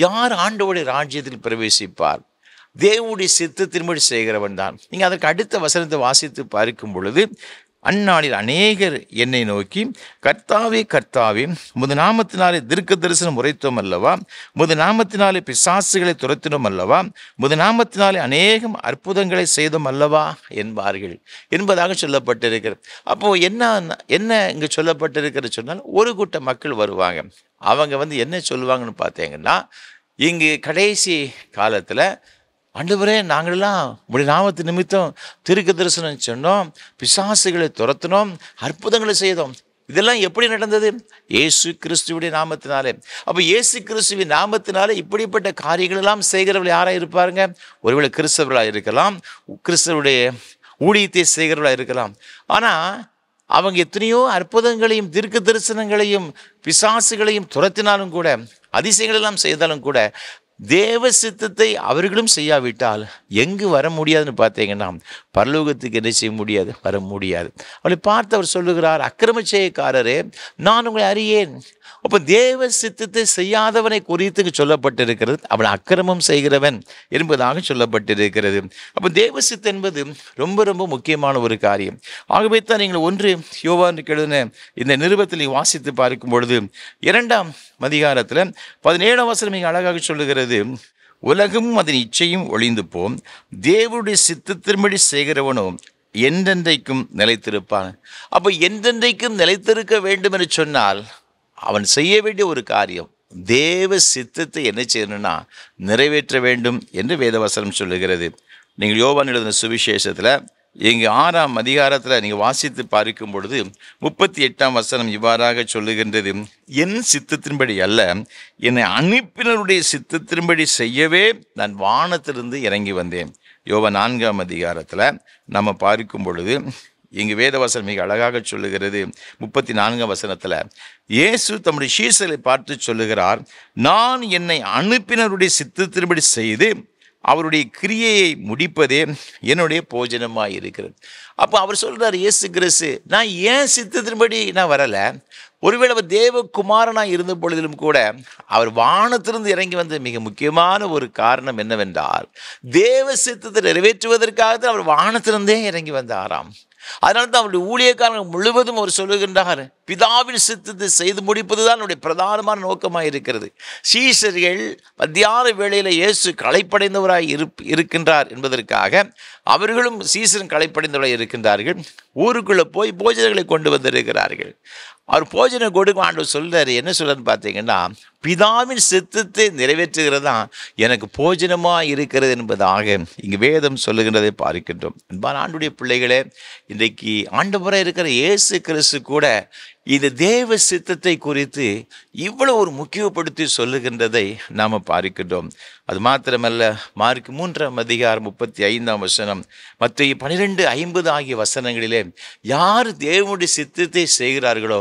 A: யார் ஆண்டவருடைய ராஜ்யத்தில் பிரவேசிப்பார்? தேவனுடைய சித்தத்தின்படி செய்கிறவன் தான். நீங்கள் அதற்கு அடுத்த வசனத்தை வாசித்து பார்க்கும் பொழுது, அந்நாளில் அநேகர் என்னை நோக்கி கர்த்தாவே கர்த்தாவே உமது நாமத்தினாலே தீர்க்க தரிசனம் உரைத்தோம் அல்லவா, உமது நாமத்தினாலே பிசாசுகளை துரத்தினோம் அல்லவா, உமது நாமத்தினாலே அநேகம் அற்புதங்களை செய்தோம் அல்லவா என்பார்கள் என்பதாக சொல்லப்பட்டிருக்கிறது. அப்போது என்ன இங்கே சொல்லப்பட்டிருக்கிறது சொன்னால், ஒரு கூட்ட மக்கள் வருவாங்க. அவங்க என்ன சொல்லுவாங்கன்னு பார்த்தீங்கன்னா, இங்கு கடைசி காலத்தில் ஆண்டவரே, நாங்களெல்லாம் உடைய நாமத்து நிமித்தம் தீர்க்க தரிசனம் சொன்னோம், பிசாசுகளை துரத்தினோம், அற்புதங்களை செய்தோம். இதெல்லாம் எப்படி நடந்தது? இயேசு கிறிஸ்துவுடைய நாமத்தினாலே. அப்போ இயேசு கிறிஸ்துவின் நாமத்தினாலே இப்படிப்பட்ட காரியங்கள் எல்லாம் செய்கிறவர்கள் யாராக இருப்பாருங்க? ஒருவேளை கிறிஸ்தவர்களாக இருக்கலாம், கிறிஸ்தவருடைய ஊழியத்தை செய்கிறவர்களாக இருக்கலாம். ஆனால் அவங்க எத்தனையோ அற்புதங்களையும் தீர்க்க தரிசனங்களையும் பிசாசுகளையும் துரத்தினாலும் கூட, அதிசயங்களெல்லாம் செய்தாலும் கூட, தேவ சித்தத்தை அவர்களும் செய்யாவிட்டால் எங்கு வர முடியாதுன்னு பார்த்தீங்கன்னா, பரலோகத்துக்கு என்ன செய்ய முடியாது? வர முடியாது. அவளை பார்த்து அவர் சொல்லுகிறார், அக்கிரம செய்யக்காரரே, நான் உங்களை அறியேன். அப்போ தேவ சித்தத்தை செய்யாதவனை குறித்து சொல்லப்பட்டிருக்கிறது, அவன் அக்கிரமம் செய்கிறவன் என்பதாக சொல்லப்பட்டிருக்கிறது. அப்போ தேவ சித்தம் என்பது ரொம்ப ரொம்ப முக்கியமான ஒரு காரியம். ஆகவே தான் நீங்கள் 1 யோவானுக்கு எழுதின இந்த நிருபத்தில் வாசித்து பார்க்கும் பொழுது 2ஆம் அதிகாரத்தில் 17ஆம் வசனம் மிக அழகாக சொல்லுகிறது, உலகமும் அதன் இச்சையும் ஒளிந்து போம், தேவனுடைய சித்தத்தின்படி செய்கிறவனோ என்றென்றைக்கும் நிலைத்திருப்பான். அப்போ என்றென்றைக்கும் நிலைத்திருக்க வேண்டும் என்று சொன்னால் அவன் செய்ய வேண்டிய ஒரு காரியம், தேவ சித்தத்தை என்ன செய்யணும்னா நிறைவேற்ற வேண்டும் என்று வேதவசனம் சொல்லுகிறது. நீங்கள் யோவான் எழுதின சுவிசேஷத்தில் இங்கு 6ஆம் அதிகாரத்தில் நீங்கள் வாசித்து பார்க்கும் பொழுது 38ஆம் வசனம் இவ்வாறாக சொல்லுகின்றது, என் சித்தத்தின்படி அல்ல, என்னை அனுப்பினருடைய சித்தத்தின்படி செய்யவே நான் வானத்திலிருந்து இறங்கி வந்தேன். யோவான் 4ஆம் அதிகாரத்தில் நம்ம பார்க்கும் பொழுது இங்கு வேதவசனம் மிக அழகாக சொல்லுகிறது. 34ஆம் வசனத்தில் இயேசு தம்முடைய சீஷர்களை பார்த்து சொல்லுகிறார், நான் என்னை அனுப்பினருடைய சித்தத்தின்படி செய்து அவருடைய கிரியையை முடிப்பதே என்னுடைய போஜனமாக இருக்கிறது. அப்போ அவர் சொல்கிறார், இயேசு கிறிஸ்து, நான் ஏன் சித்தத்தின்படி நான் வரலை. ஒருவேளை அவர் தேவகுமாரனாக இருந்த பொழுதிலும் கூட அவர் வானத்திலிருந்து இறங்கி வந்த மிக முக்கியமான ஒரு காரணம் என்னவென்றால், தேவ சித்தத்தை நிறைவேற்றுவதற்காக அவர் வானத்திலிருந்தே இறங்கி வந்தாராம். அதனால தான் அவருடைய ஊழியக்காரர்கள் முழுவதும் அவர் சொல்லுகின்றார், பிதாவின் சித்தத்தை செய்து முடிப்பது தான் என்னுடைய பிரதானமான நோக்கமாக இருக்கிறது. சீஷர்கள் மத்தியான வேளையில் இயேசு களைப்படைந்தவராய் இருக்கின்றார் என்பதற்காக அவர்களும் சீஷரும் களைப்படைந்தவராய் இருக்கின்றார்கள். ஊருக்குள்ளே போய் போஜனங்களை கொண்டு வந்திருக்கிறார்கள். அவர் போஜனம் கொடுக்கும் ஆண்டவர் சொல்கிறார், என்ன சொல்கிறான்னு பார்த்தீங்கன்னா, பிதாவின் சித்தத்தை நிறைவேற்றுகிறது தான் எனக்கு போஜனமாக இருக்கிறது என்பதாக இங்கு வேதம் சொல்லுகின்றதை பார்க்கின்றோம். அன்பான ஆண்டுடைய பிள்ளைகளே, இன்றைக்கு ஆண்டவராக இருக்கிற இயேசு கிறிஸ்து கூட இது தேவ சித்தத்தை குறித்து இவ்வளவு ஒரு முக்கியப்படுத்தி சொல்லுகின்றதை நாம் பார்க்கின்றோம். அது மாத்திரமல்ல, மார்க் 3ஆம் அதிகாரம் 35ஆம் வசனம், மத்தேயு 12:50 ஆகிய வசனங்களிலே யார் தேவனுடைய சித்தத்தை செய்கிறார்களோ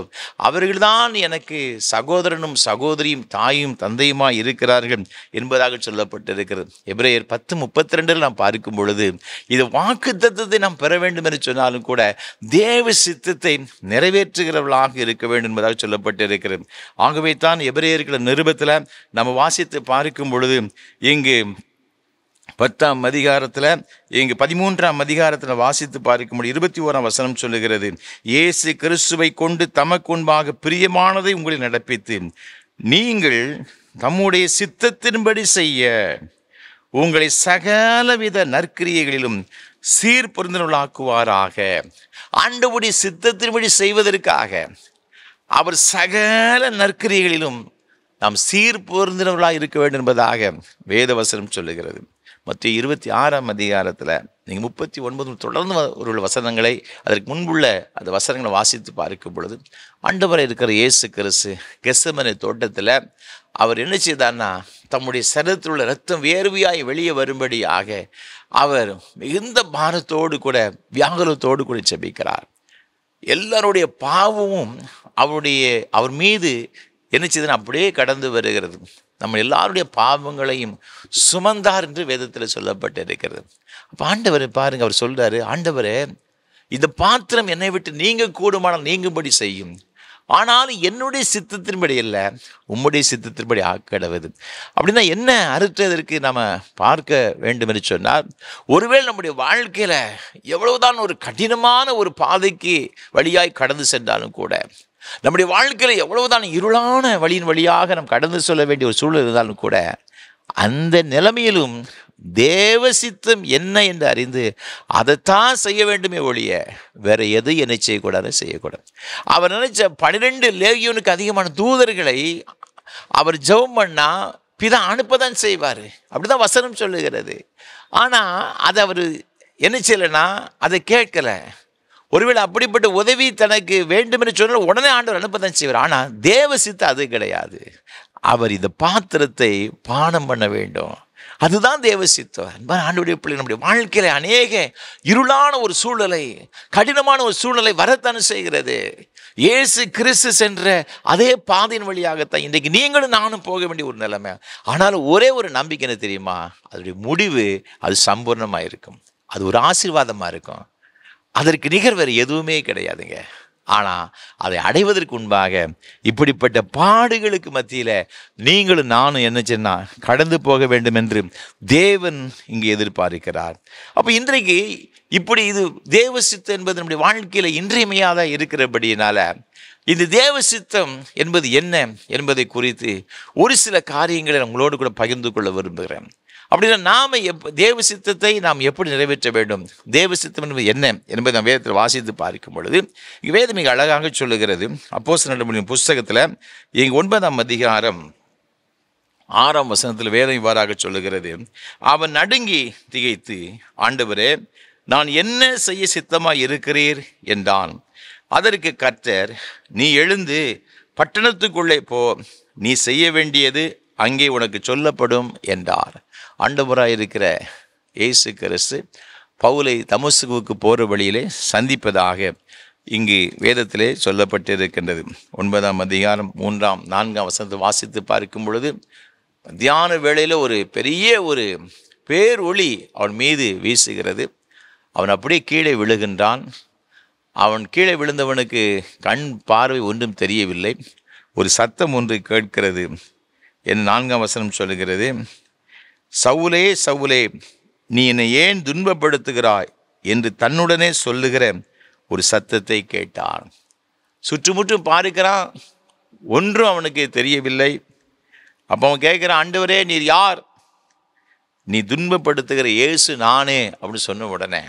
A: அவர்கள்தான் எனக்கு சகோதரனும் சகோதரியும் தாயும் தந்தையுமாய் இருக்கிறார்கள் என்பதாக சொல்லப்பட்டிருக்கிறது. எபிரேயர் 10:32 நாம் பார்க்கும் பொழுது இது வாக்குத்தத்தத்தை நாம் பெற வேண்டும் என்று சொன்னாலும் கூட தேவ சித்தத்தை நிறைவேற்றுகிறவர்களாக இருக்க வேண்டும் என்பதாக சொல்லப்பட்டிருக்கிறது. ஆகவே தான் எபிரேயர்கள் நிருபத்தில் நம்ம வாசித்து பார்க்கும் பொழுது இங்கு 10ஆம் அதிகாரத்தில் இங்கு 13ஆம் அதிகாரத்தில் வாசித்து பார்க்கும்போது 21ஆம் வசனம் சொல்லுகிறது, இயேசு கிறிஸ்துவை கொண்டு தமக்கு முன்பாக பிரியமானதை உங்களை நடப்பித்து நீங்கள் தம்முடைய சித்தத்தின்படி செய்ய உங்களை சகலவித நற்கிரியைகளிலும் சீர்பொருந்தினவர்களாக்குவாராக. ஆண்டவருடைய சித்தத்தின்படி செய்வதற்காக அவர் சகல நற்கிரியைகளிலும் நாம் சீர்பொருந்தினவர்களாக இருக்க வேண்டும் என்பதாக வேதவசனம் சொல்லுகிறது. மத்திய 26ஆம் அதிகாரத்தில் நீங்கள் 39 தொடர்ந்து ஒரு வசனங்களை அதற்கு முன்புள்ள அந்த வசனங்களை வாசித்து பார்க்கும் பொழுது ஆண்டவராக இருக்கிற இயேசு கிறிஸ்து கெத்செமனே தோட்டத்தில் அவர் என்ன செய்தார்னா, தம்முடைய சரீரத்தில் உள்ள இரத்தம் வேர்வையாய் வெளியே வரும்படியாக அவர் மிகுந்த பாரத்தோடு கூட வியாகுலத்தோடு கூட ஜெபிக்கிறார். எல்லாருடைய பாவமும் அவர் மீது என்ன செய்தனா அப்படியே கடந்து வருகிறது. நம்ம எல்லாருடைய பாவங்களையும் சுமந்தார் என்று வேதத்தில் சொல்லப்பட்டிருக்கிறது. அப்போ ஆண்டவர் பாருங்க, அவர் சொல்றாரு, ஆண்டவரே, இந்த பாத்திரம் என்னை விட்டு நீங்க கூடுமானால் நீங்கும்படி செய்யும், ஆனாலும் என்னுடைய சித்தத்தின்படி இல்லை, உம்முடைய சித்தத்தின்படி ஆக்கடவது. அப்படின்னா என்ன அறுத்ததற்கு நம்ம பார்க்க வேண்டும் என்று சொன்னால், ஒருவேளை நம்முடைய வாழ்க்கையில் எவ்வளவுதான் ஒரு கடினமான ஒரு பாதைக்கு வழியாய் கடந்து சென்றாலும் கூட, நம்முடைய வாழ்க்கையில் எவ்வளவுதான் இருளான வழியின் வழியாக நாம் கடந்து சொல்ல வேண்டிய ஒரு சூழல் இருந்தாலும் கூட, அந்த நிலைமையிலும் தேவ சித்தம் என்ன என்று அறிந்து அதைத்தான் செய்ய வேண்டுமே ஒழிய வேற எது என்னை செய்யக்கூடாது. அவர் நினைச்ச 12 லேகியோனுக்கு அதிகமான தூதர்களை அவர் ஜெபம் பண்ணா பிதா அனுப்பதான் செய்வார், அப்படிதான் வசனம் சொல்லுகிறது. ஆனால் அதை அவர் என்ன செய்யலைன்னா அதை கேட்கல. ஒருவேளை அப்படிப்பட்ட உதவி தனக்கு வேண்டும் என்று சொன்னால் உடனே ஆண்டவர் அனுப்பதான் செய்வார். ஆனால் தேவ சித்தம் அது கிடையாது. அவர் இந்த பாத்திரத்தை பானம் பண்ண வேண்டும், அதுதான் தேவ சித்தம். ஆண்டவருடைய பிள்ளை, நம்முடைய வாழ்க்கையில அநேக இருளான ஒரு சூழலை, கடினமான ஒரு சூழலை வரத்தானே செய்கிறது. இயேசு கிறிஸ்து சென்ற அதே பாதையின் வழியாகத்தான் இன்றைக்கு நீங்களும் நானும் போக வேண்டிய ஒரு நிலைமை. ஆனாலும் ஒரே ஒரு நம்பிக்கை என்ன தெரியுமா, அதனுடைய முடிவு அது சம்பூர்ணமாக இருக்கும், அது ஒரு ஆசீர்வாதமாக இருக்கும். அதற்கு நிகர் வேறு எதுவுமே கிடையாதுங்க. ஆனால் அதை அடைவதற்கு முன்பாக இப்படிப்பட்ட பாடுகளுக்கு மத்தியில் நீங்களும் நானும் என்ன சொன்னா கடந்து போக வேண்டும் என்று தேவன் இங்கு எதிர்பார்க்கிறார். அப்போ இன்றைக்கு இப்படி இது தேவ சித்தம் என்பது நம்முடைய வாழ்க்கையில் இன்றியமையாத இருக்கிறபடியினால இந்த தேவ சித்தம் என்பது என்ன என்பதை குறித்து ஒரு சில காரியங்களை உங்களோடு கூட பகிர்ந்து கொள்ள விரும்புகிறேன். அப்படின்னா நாம் தேவ சித்தத்தை நாம் எப்படி நிறைவேற்ற வேண்டும், தேவ சித்தம் என்பது என்ன என்பதை நாம் வேதத்தில் வாசித்து பார்க்கும் பொழுது வேதம் மிக அழகாக சொல்லுகிறது. அப்போஸ்தலர் நடபடிகளின் புஸ்தகத்தில் இங்கு 9ஆம் அதிகாரம் 6ஆம் வசனத்தில் வேதம் இவ்வாறாக சொல்லுகிறது, அவன் நடுங்கி திகைத்து, ஆண்டவரே, நான் என்ன செய்ய சித்தமாய் இருக்கிறீர் என்றான். அதற்கு கர்த்தர், நீ எழுந்து பட்டணத்துக்குள்ளே போ, நீ செய்ய வேண்டியது அங்கே உனக்கு சொல்லப்படும் என்றார். ஆண்டவராயிருக்கிற இயேசு கிறிஸ்து பவுலை தமஸ்குவுக்கு போகிற வழியிலே சந்திப்பதாக இங்கு வேதத்திலே சொல்லப்பட்டிருக்கின்றது. 9ஆம் அதிகாரம் 3, 4 வசனத்தை வாசித்து பார்க்கும் பொழுது, தியான வேளையில் ஒரு பெரிய ஒரு பேரொளி அவன் மீது வீசுகிறது. அவன் அப்படியே கீழே விழுகின்றான். அவன் கீழே விழுந்தவனுக்கு கண் பார்வை ஒன்றும் தெரியவில்லை. ஒரு சத்தம் ஒன்று கேட்கிறது. என் 4ஆம் வசனம் சொல்லுகிறது, சவுலே சவுலே, நீ என்னை ஏன் துன்பப்படுத்துகிறாய் என்று தன்னுடனே சொல்லுகிற ஒரு சத்தத்தை கேட்டான். சுற்றுமுற்றும் பார்க்கிறான், ஒன்றும் அவனுக்கு தெரியவில்லை. அப்போ அவன் கேட்குறான், ஆண்டவரே நீர் யார்? நீ துன்பப்படுத்துகிற இயேசு நானே அப்படின்னு சொன்ன உடனே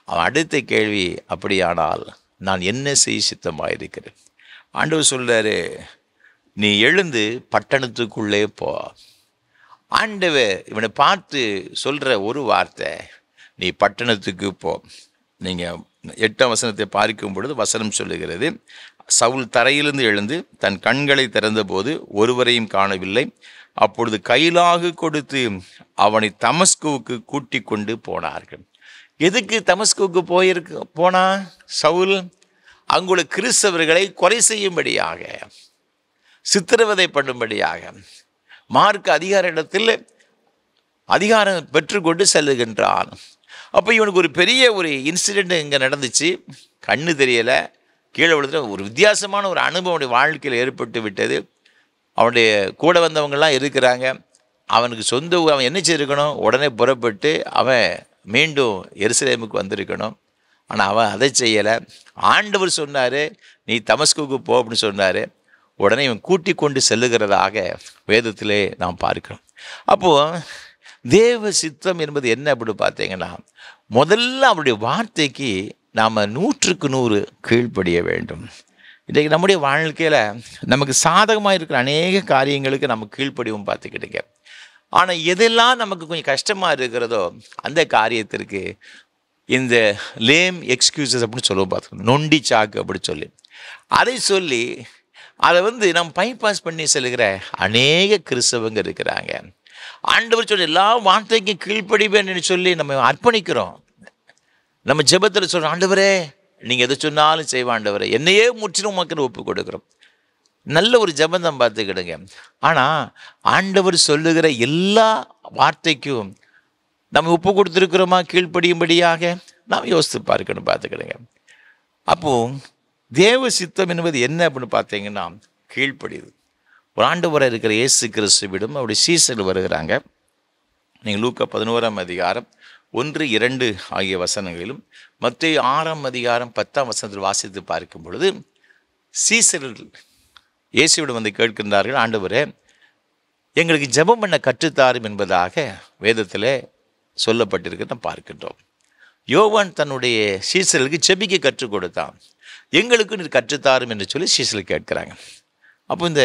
A: அவன் அடுத்த கேள்வி, அப்படியானால் நான் என்ன செய்ய சித்தமாக இருக்கிறேன்? ஆண்டவர் சொல்றாரு, நீ எழுந்து பட்டணத்துக்குள்ளே போ. ஆண்டவர் இவனை பார்த்து சொல்கிற ஒரு வார்த்தை, நீ பட்டணத்துக்கு போ. நீங்கள் 8ஆம் வசனத்தை பார்க்கும் பொழுது வசனம் சொல்லுகிறது, சவுல் தரையிலிருந்து எழுந்து தன் கண்களை திறந்தபோது ஒருவரையும் காணவில்லை. அப்பொழுது கைலாகு கொடுத்து அவனை தமஸ்குவுக்கு கூட்டி கொண்டு போனார்கள். எதுக்கு தமஸ்குவுக்கு போனா சவுல்? அங்குள்ள கிறிஸ்தவர்களை கொலை செய்யும்படியாக, சித்திரவதை பண்ணும்படியாக, மார்க்க அதிகார இடத்தில் அதிகாரம் பெற்றுக்கொண்டு செல்லுகின்றான். அப்போ இவனுக்கு ஒரு பெரிய ஒரு இன்சிடெண்ட் இங்கே நடந்துச்சு. கண்ணு தெரியலை, கீழே விழுதுல ஒரு வித்தியாசமான ஒரு அனுபவம் அவனுடைய வாழ்க்கையில் ஏற்பட்டு விட்டது. அவனுடைய கூட வந்தவங்கள்லாம் இருக்கிறாங்க. அவனுக்கு சொந்த அவன் என்ன செய்திருக்கணும்? உடனே புறப்பட்டு அவன் மீண்டும் எருசலேமுக்கு வந்திருக்கணும். ஆனால் அவன் அதை செய்யலை. ஆண்டவர் சொன்னார், நீ தமஸ்குவுக்கு போ அப்படின்னு சொன்னார். உடனே இவன் கூட்டி கொண்டு செல்லுகிறதாக வேதத்திலே நாம் பார்க்கிறோம். அப்போது தேவ சித்தம் என்பது என்ன அப்படின்னு பார்த்தீங்கன்னா, முதல்ல அவருடைய வார்த்தைக்கு நாம் 100க்கு 100 கீழ்ப்படிய வேண்டும். இன்றைக்கு நம்முடைய வாழ்க்கையில் நமக்கு சாதகமாக இருக்கிற அநேக காரியங்களுக்கு நம்ம கீழ்ப்படிவும் பார்த்துக்கிட்டுங்க. ஆனால் எதெல்லாம் நமக்கு கொஞ்சம் கஷ்டமாக இருக்கிறதோ அந்த காரியத்திற்கு இந்த லேம் எக்ஸ்கியூசஸ் அப்படின்னு சொல்லுவோம், பார்த்துக்கணும், நொண்டி சாக்கு அப்படி சொல்லி அதை சொல்லி அதை நம்ம பைபாஸ் பண்ணி செல்கிற அநேக கிறிஸ்தவங்க இருக்கிறாங்க. ஆண்டவர் சொல்லி எல்லா வார்த்தைக்கும் கீழ்ப்படிவேன்னு சொல்லி நம்ம அர்ப்பணிக்கிறோம். நம்ம ஜெபத்தில் சொல்கிறோம், ஆண்டவரே நீங்கள் எதை சொன்னாலும் செய்வ ஆண்டவரே, என்னையே முற்றிலும் உமக்குன்னு ஒப்பு கொடுக்குறோம். நல்ல ஒரு ஜெபம் தான் பார்த்துக்கிடுங்க. ஆனால் ஆண்டவர் சொல்லுகிற எல்லா வார்த்தைக்கும் நம்ம ஒப்பு கொடுத்துருக்குறோமா கீழ்ப்படியும்படியாக? நாம் யோசித்து பார்க்கணும், பார்த்துக்கிடுங்க. அப்போது தேவ சித்தம் என்பது என்ன அப்படின்னு பார்த்தீங்கன்னா கீழ்ப்படியுது. ஒரு ஆண்டவராக இருக்கிற இயேசு கிறிஸ்துவிடம் அவருடைய சீசர்கள் வருகிறாங்க. நீங்கள் லூக்கா 11ஆம் அதிகாரம் 1, 2 ஆகிய வசனங்களிலும் மத்தேயு 6ஆம் அதிகாரம் 10ஆம் வசனத்தில் வாசித்து பார்க்கும் பொழுது சீசர்கள் இயேசுவிடம் வந்து கேட்கின்றார்கள், ஆண்டவரே எங்களுக்கு ஜெபம் பண்ண கற்றுத்தாரும் என்பதாக வேதத்தில் சொல்லப்பட்டிருக்கிறத பார்க்கின்றோம். யோவான் தன்னுடைய சீசர்களுக்கு ஜெபிக்க கற்றுக் கொடுத்தான். எங்களுக்கு நீர் கற்றுத்தாரும் என்று சொல்லி சீசர்கள் கேட்கிறாங்க. அப்போ இந்த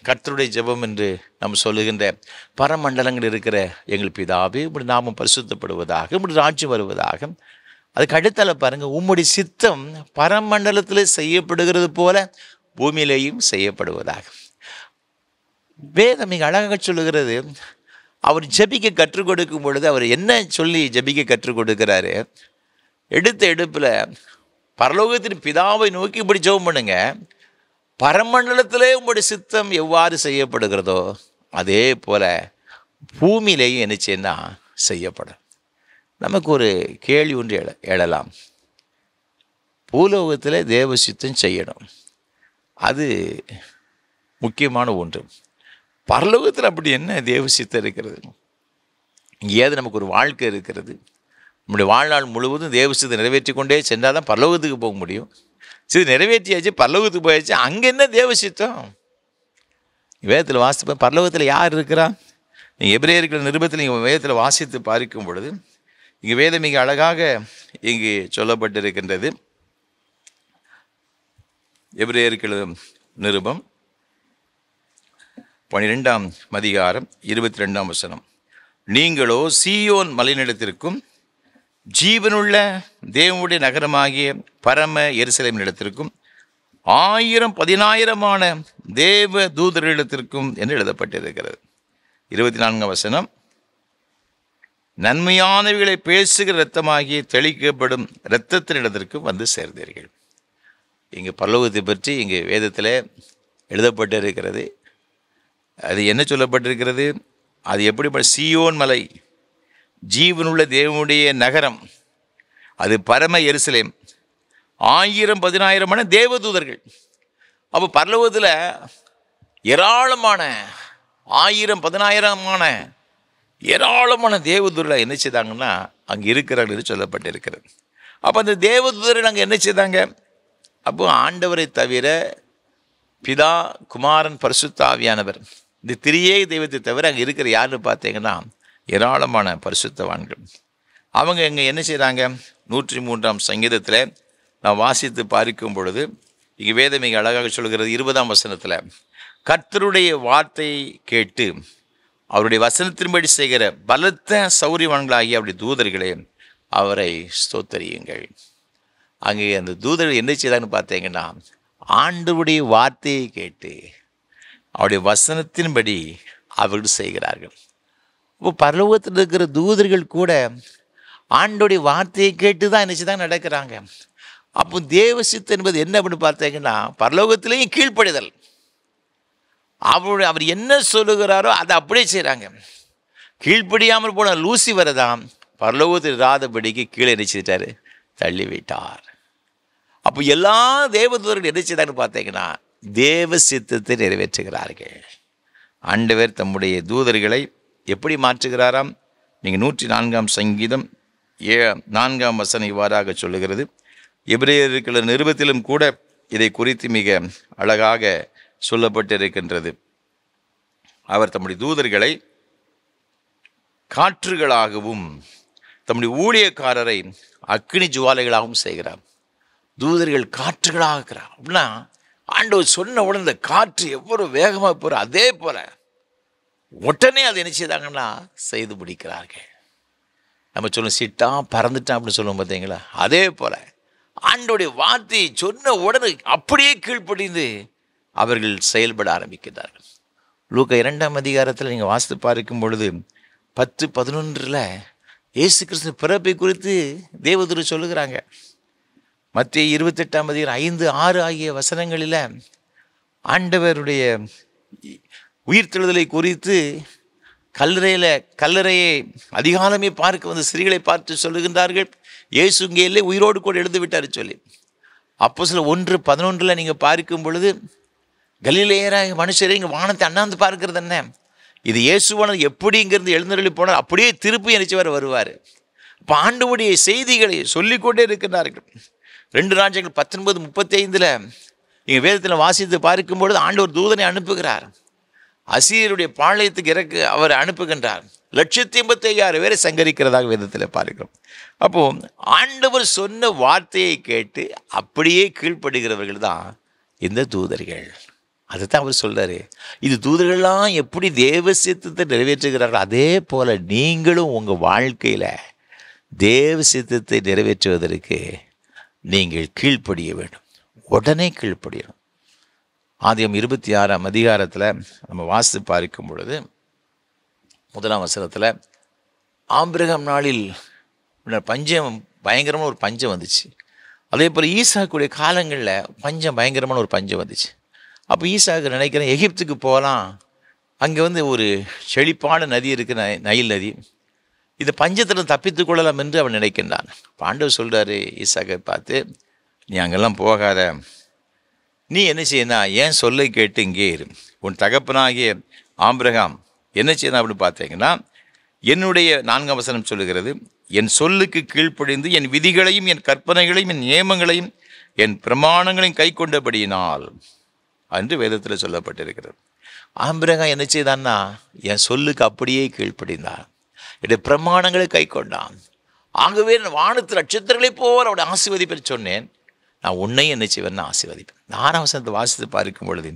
A: கர்த்தருடைய ஜெபம் என்று நம்ம சொல்லுகின்ற பரமண்டலங்கள் இருக்கிற எங்கள் பிதாவே, இப்படி நாமும் பரிசுத்தப்படுவதாக, இப்படி ராஜ்யம் வருவதாக. அதுக்கு அடுத்தால பாருங்கள், உம்முடைய சித்தம் பரமண்டலத்தில் செய்யப்படுகிறது போல பூமியிலேயும் செய்யப்படுவதாக. வேதம் மிக அழகாக சொல்லுகிறது. அவர் ஜெபிக்க கற்றுக் கொடுக்கும் பொழுது அவர் என்ன சொல்லி ஜெபிக்க கற்றுக் கொடுக்கிறாரு? எடுத்த எடுப்பில் பரலோகத்தின் பிதாவை நோக்கி இப்படி ஜெபம் பண்ணுங்க, பரமண்டலத்திலே உங்களுடைய சித்தம் எவ்வாறு செய்யப்படுகிறதோ அதே போல பூமியிலேயும் என்ன செய்யனா செய்யப்படும். நமக்கு ஒரு கேள்வி ஒன்று எழலாம். பூலோகத்தில் தேவ சித்தம் செய்யணும், அது முக்கியமான ஒன்று. பரலோகத்தில் அப்படி என்ன தேவ சித்தம் இருக்கிறது? இங்கேயாவது நமக்கு ஒரு வாழ்க்கை இருக்கிறது. நம்முடைய வாழ்நாள் முழுவதும் தேவ சித்தத்தை நிறைவேற்றி கொண்டே சென்றால் தான் பரலோகத்துக்கு போக முடியும். சரி, நிறைவேற்றியாச்சு, பரலோகத்துக்கு போயாச்சு, அங்கே என்ன தேவ சித்தம்? வேதத்தில் வாசிப்ப பரலோகத்தில் யார் இருக்கிறா? நீங்கள் எபிரேயர்கள் நிருபத்தில் நீங்கள் வேதத்தில் வாசித்து பார்க்கும் பொழுது இங்கே வேதம் மிக அழகாக இங்கு சொல்லப்பட்டிருக்கின்றது. எபிரேயர்கள் நிருபம் 12ஆம் அதிகாரம் 22ஆம் வசனம். நீங்களோ சீயோன் மலைநிலத்திற்கும் ஜீவனுள்ள தேவனுடைய நகரமாகிய பரம எருசலேமின் இடத்திற்கும் 1000-10,000 தேவ தூதர்களிடத்திற்கும் என்று எழுதப்பட்டிருக்கிறது. 24ஆம் வசனம், நன்மையானவைகளை பேசுகிற இரத்தமாகிய தெளிக்கப்படும் இரத்தத்தினிடத்திற்கு வந்து சேர்ந்தீர்கள். இங்கு பரலோகத்தை பற்றி இங்கு வேதத்தில் எழுதப்பட்டிருக்கிறது. அது என்ன சொல்லப்பட்டிருக்கிறது? அது எப்படி? சீயோன் மலை, ஜீவனுள்ள தேவனுடைய நகரம், அது பரம எருசலேம், 1000-10,000 தேவதூதர்கள். அப்போ பரலோகத்தில் ஏராளமான 1000-10,000 ஏராளமான தேவதூதர்கள் என்ன செய்தாங்கன்னா அங்கே இருக்கிறார்கள் என்று சொல்லப்பட்டிருக்கிறது. அப்போ அந்த தேவதூதர்கள் அங்கே என்ன செய்தாங்க? அப்போ ஆண்டவரை தவிர பிதா, குமாரன், பரிசுத்த ஆவியானவர், இந்த திரியே தெய்வத்தை தவிர அங்கே இருக்கிற யாருன்னு பார்த்தீங்கன்னா ஏராளமான பரிசுத்தவான்கள். அவங்க இங்கே என்ன செய்கிறாங்க? 103ஆம் சங்கீதத்தில் நான் வாசித்து பார்க்கும் பொழுது இங்கே வேதம் மிக அழகாக சொல்கிறது. 20ஆம் வசனத்தில், கர்த்தருடைய வார்த்தை கேட்டு அவருடைய வசனத்தின்படி செய்கிற பலத்த சௌரியவான்களாகிய அவருடைய தூதர்களே அவரை ஸ்தோத்தரியுங்கள். அங்கே அந்த தூதர்கள் என்ன செய்தாங்கன்னு பார்த்தீங்கன்னா ஆண்டவருடைய வார்த்தையை கேட்டு அவருடைய வசனத்தின்படி அவர்கள் செய்கிறார்கள். இப்போ பரலோகத்தில் இருக்கிற தூதர்கள் கூட ஆண்டோடைய வார்த்தையை கேட்டு தான் என்ன செய்தாங்க நடக்கிறாங்க. அப்போ தேவசித்து என்பது என்ன அப்படின்னு பார்த்தீங்கன்னா பரலோகத்திலேயும் கீழ்ப்படிதல். அவர் என்ன சொல்லுகிறாரோ அதை அப்படியே செய்கிறாங்க. கீழ்ப்படியாமல் போன லூசிஃபரை தான் பரலோகத்தில் இராதபடிக்கு கீழே நினைச்சிட்டாரு, தள்ளி வைத்தார். அப்போ எல்லா தேவதூதர்கள் என்ன செய்தாங்கன்னு பார்த்தீங்கன்னா தேவ சித்தத்தை நிறைவேற்றுகிறார்கள். ஆண்டவர் தம்முடைய தூதர்களை எப்படி மாற்றுகிறாராம்? நீங்கள் 104ஆம் சங்கீதம் 4ஆம் வசனம் இவ்வாறாக சொல்லுகிறது. எபிரேயர்கள் நிருபத்திலும் கூட இதை குறித்து மிக அழகாக சொல்லப்பட்டிருக்கின்றது. அவர் தம்முடைய தூதர்களை காற்றுகளாகவும் தம்முடைய ஊழியக்காரரை அக்கினி ஜுவாலைகளாகவும் செய்கிறார். தூதர்கள் காற்றுகளாக இருக்கிறார் அப்படின்னா ஆண்டவர் சொன்ன உடனே இந்த காற்று எவ்வளவு வேகமாக போகிற அதே போல உடனே அதை என்ன செய்தாங்கன்னா செய்து முடிக்கிறார்கள். நம்ம சொல்லுவோம் சிட்டா பறந்துட்டான் அப்படின்னு சொல்லுவோம் பார்த்தீங்களா? அதே போல ஆண்டோடைய வார்த்தையை சொன்ன உடனே அப்படியே கீழ்ப்படிந்து அவர்கள் செயல்பட ஆரம்பிக்கிறார்கள். லூக்கா 2ஆம் அதிகாரத்தில் நீங்கள் வாசித்து பார்க்கும் பொழுது 10-11 இயேசு கிறிஸ்து பிறப்பை குறித்து தேவதூதர் சொல்லுகிறாங்க. மத்தேயு 28ஆம் அதிகாரம் 5-6 ஆகிய வசனங்களில் ஆண்டவருடைய உயிர்த்தெழுதலை குறித்து கல்லறையை அதிகாலமே பார்க்க வந்து ஸ்திரீகளை பார்த்து சொல்லுகின்றார்கள், இயேசு இங்கே இல்லை, உயிரோடு கூட எழுந்து விட்டார் சொல்லி. அப்போஸ்தலர் 1:11 நீங்கள் பார்க்கும் பொழுது கலிலேயராக மனுஷரை இங்கே வானத்தை அண்ணாந்து பார்க்கிறது என்ன, இது இயேசுவானது எப்படி இங்கிருந்து எழுந்தருளி போனார் அப்படியே திருப்பி நினைச்சவர் வருவார். இப்போ ஆண்டவருடைய செய்திகளை சொல்லிக்கொண்டே இருக்கிறார்கள். 2 ராஜ்யங்கள் 19:35 இங்கே வேதத்தில் வாசித்து பார்க்கும்பொழுது ஆண்டவர் தூதனை அனுப்புகிறார். அசீரியருடைய பாளையத்துக்கு அவர் அனுப்புகின்றார். 185,000 பேரை சங்கரிக்கிறதாக வேதத்தில் பார்க்கிறோம். அப்போது ஆண்டவர் சொன்ன வார்த்தையை கேட்டு அப்படியே கீழ்ப்படுகிறவர்கள் தான் இந்த தூதர்கள். அதுதான் அவர் சொல்றாரு, இது தூதர்கள்லாம் எப்படி தேவ சித்தத்தை நிறைவேற்றுகிறார்கள் அதே போல நீங்களும் உங்கள் வாழ்க்கையில் தேவ சித்தத்தை நிறைவேற்றுவதற்கு நீங்கள் கீழ்ப்படிய வேண்டும். உடனே கீழ்ப்படியணும். ஆதியாகமம் 26ஆம் அதிகாரத்தில் நம்ம வாசித்து பார்க்கும் பொழுது 1ஆம் வசனத்தில் ஆபிரகாம் நாளில் பஞ்சம் பயங்கரமான ஒரு பஞ்சம் வந்துச்சு. அதே போல் ஈசாக்குடைய காலங்களில் பஞ்சம் பயங்கரமான ஒரு பஞ்சம் வந்துச்சு. அப்போ ஈசாக்கு நினைக்கிறேன் எகிப்துக்கு போகலாம், அங்கே ஒரு செழிப்பான நதி இருக்குது, நைல் நதி, இந்த பஞ்சத்தில் தப்பித்து கொள்ளலாம் என்று அவன் நினைக்கின்றான். ஆண்டவர் சொல்கிறாரு ஈசாக்கை பார்த்து, நீ அங்கெல்லாம் போகாத, நீ என்ன செய்யணும், ஏன் சொல்லை கேட்டு இங்கே இரு. உன் தகப்பனாகிய ஆபிரகாம் என்ன செய்யணும் அப்படின்னு பார்த்தீங்கன்னா என்னுடைய 4ஆம் வசனம் சொல்லுகிறது, என் சொல்லுக்கு கீழ்ப்படிந்து என் விதிகளையும் என் கற்பனைகளையும் என் நியமங்களையும் என் பிரமாணங்களையும் கை கொண்டபடியினால் என்று வேதத்தில் சொல்லப்பட்டிருக்கிறது. ஆபிரகாம் என்ன செய்தான்னா என் சொல்லுக்கு அப்படியே கீழ்ப்படிந்தான், என்னுடைய பிரமாணங்களை கை கொண்டான். ஆகவே நான் வானத்து நட்சத்திரங்களை போல் அவருடைய ஆசீர்வதிப்பை சொன்னேன், நான் உன்னையும் என்ன செய்வேன்னு ஆசீர்வதிப்பேன். 6ஆம் வசனத்தை வாசித்து பார்க்கும் பொழுது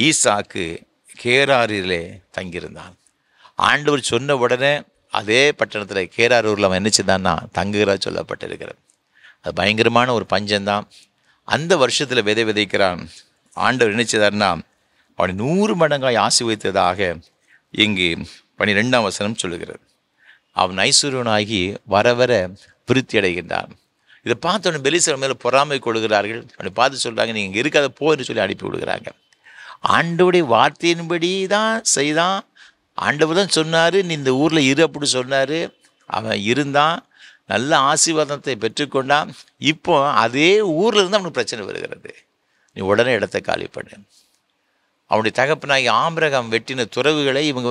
A: ஈசாக்கு கேராரிலே தங்கியிருந்தான். ஆண்டவர் சொன்ன உடனே அதே பட்டணத்தில் கேராரூரில் அவன் என்ன செய்தான்னா தங்குகிறா சொல்லப்பட்டிருக்கிறது. அது பயங்கரமான ஒரு பஞ்சம்தான். அந்த வருஷத்தில் விதைக்கிறான். ஆண்டவர் என்ன செய்தார்னா அவனை 100 மடங்காய் ஆசீர்வதித்ததாக இங்கு 12ஆம் வசனம் சொல்லுகிறது. அவன் ஐஸ்வர்யனாகி வர வர விருத்தி அடைகின்றான். இதை பார்த்தவன பெலிஸ்தர் மேலே பொறாமை கொள்கிறார்கள். அவனை பார்த்து சொல்கிறாங்க, நீங்கள் இங்கே இருக்காத போ என்று சொல்லி அனுப்பி விடுகிறாங்க. ஆண்டவருடைய வார்த்தையின்படி தான் செய்தான். ஆண்டவர் தான் சொன்னார், நீ இந்த ஊரில் இரு அப்படி சொன்னார். அவன் இருந்தான், நல்ல ஆசீர்வாதத்தை பெற்றுக்கொண்டான். இப்போ அதே ஊரில் இருந்து அவனுக்கு பிரச்சனை வருகிறது. நீ உடனே இடத்தை காலி பண்ணு. அவனுடைய தகப்பனாகி ஆபிரகாம் வெட்டின துறவுகளை இவங்க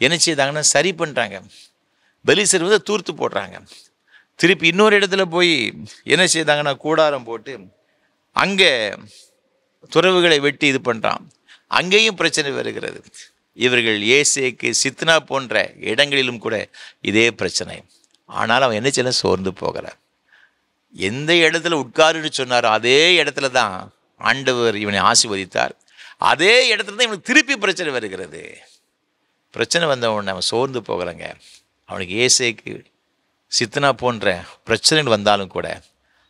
A: என்ன செய்தாங்கன்னா சரி பண்ணுறாங்க. பெலிஸ்தர் தூர்த்து போடுறாங்க. திருப்பி இன்னொரு இடத்துல போய் என்ன செய்தாங்கன்னா கூடாரம் போட்டு அங்கே துறவுகளை வெட்டி இது பண்ணுறான். அங்கேயும் பிரச்சனை வருகிறது. இவர்கள் ஏசேக்கு சித்னா போன்ற இடங்களிலும் கூட இதே பிரச்சனை. ஆனால் அவன் என்ன செய்யலாம், சோர்ந்து போகிறான். எந்த இடத்துல உட்காருன்னு சொன்னாரோ அதே இடத்துல தான் ஆண்டவர் இவனை ஆசீர்வதித்தார். அதே இடத்துல தான் இவனுக்கு திருப்பி பிரச்சனை வருகிறது. பிரச்சனை வந்தவன் அவன் சோர்ந்து போகலைங்க. அவனுக்கு ஏசேக்கு சித்தனா போன்ற பிரச்சனைகள் வந்தாலும் கூட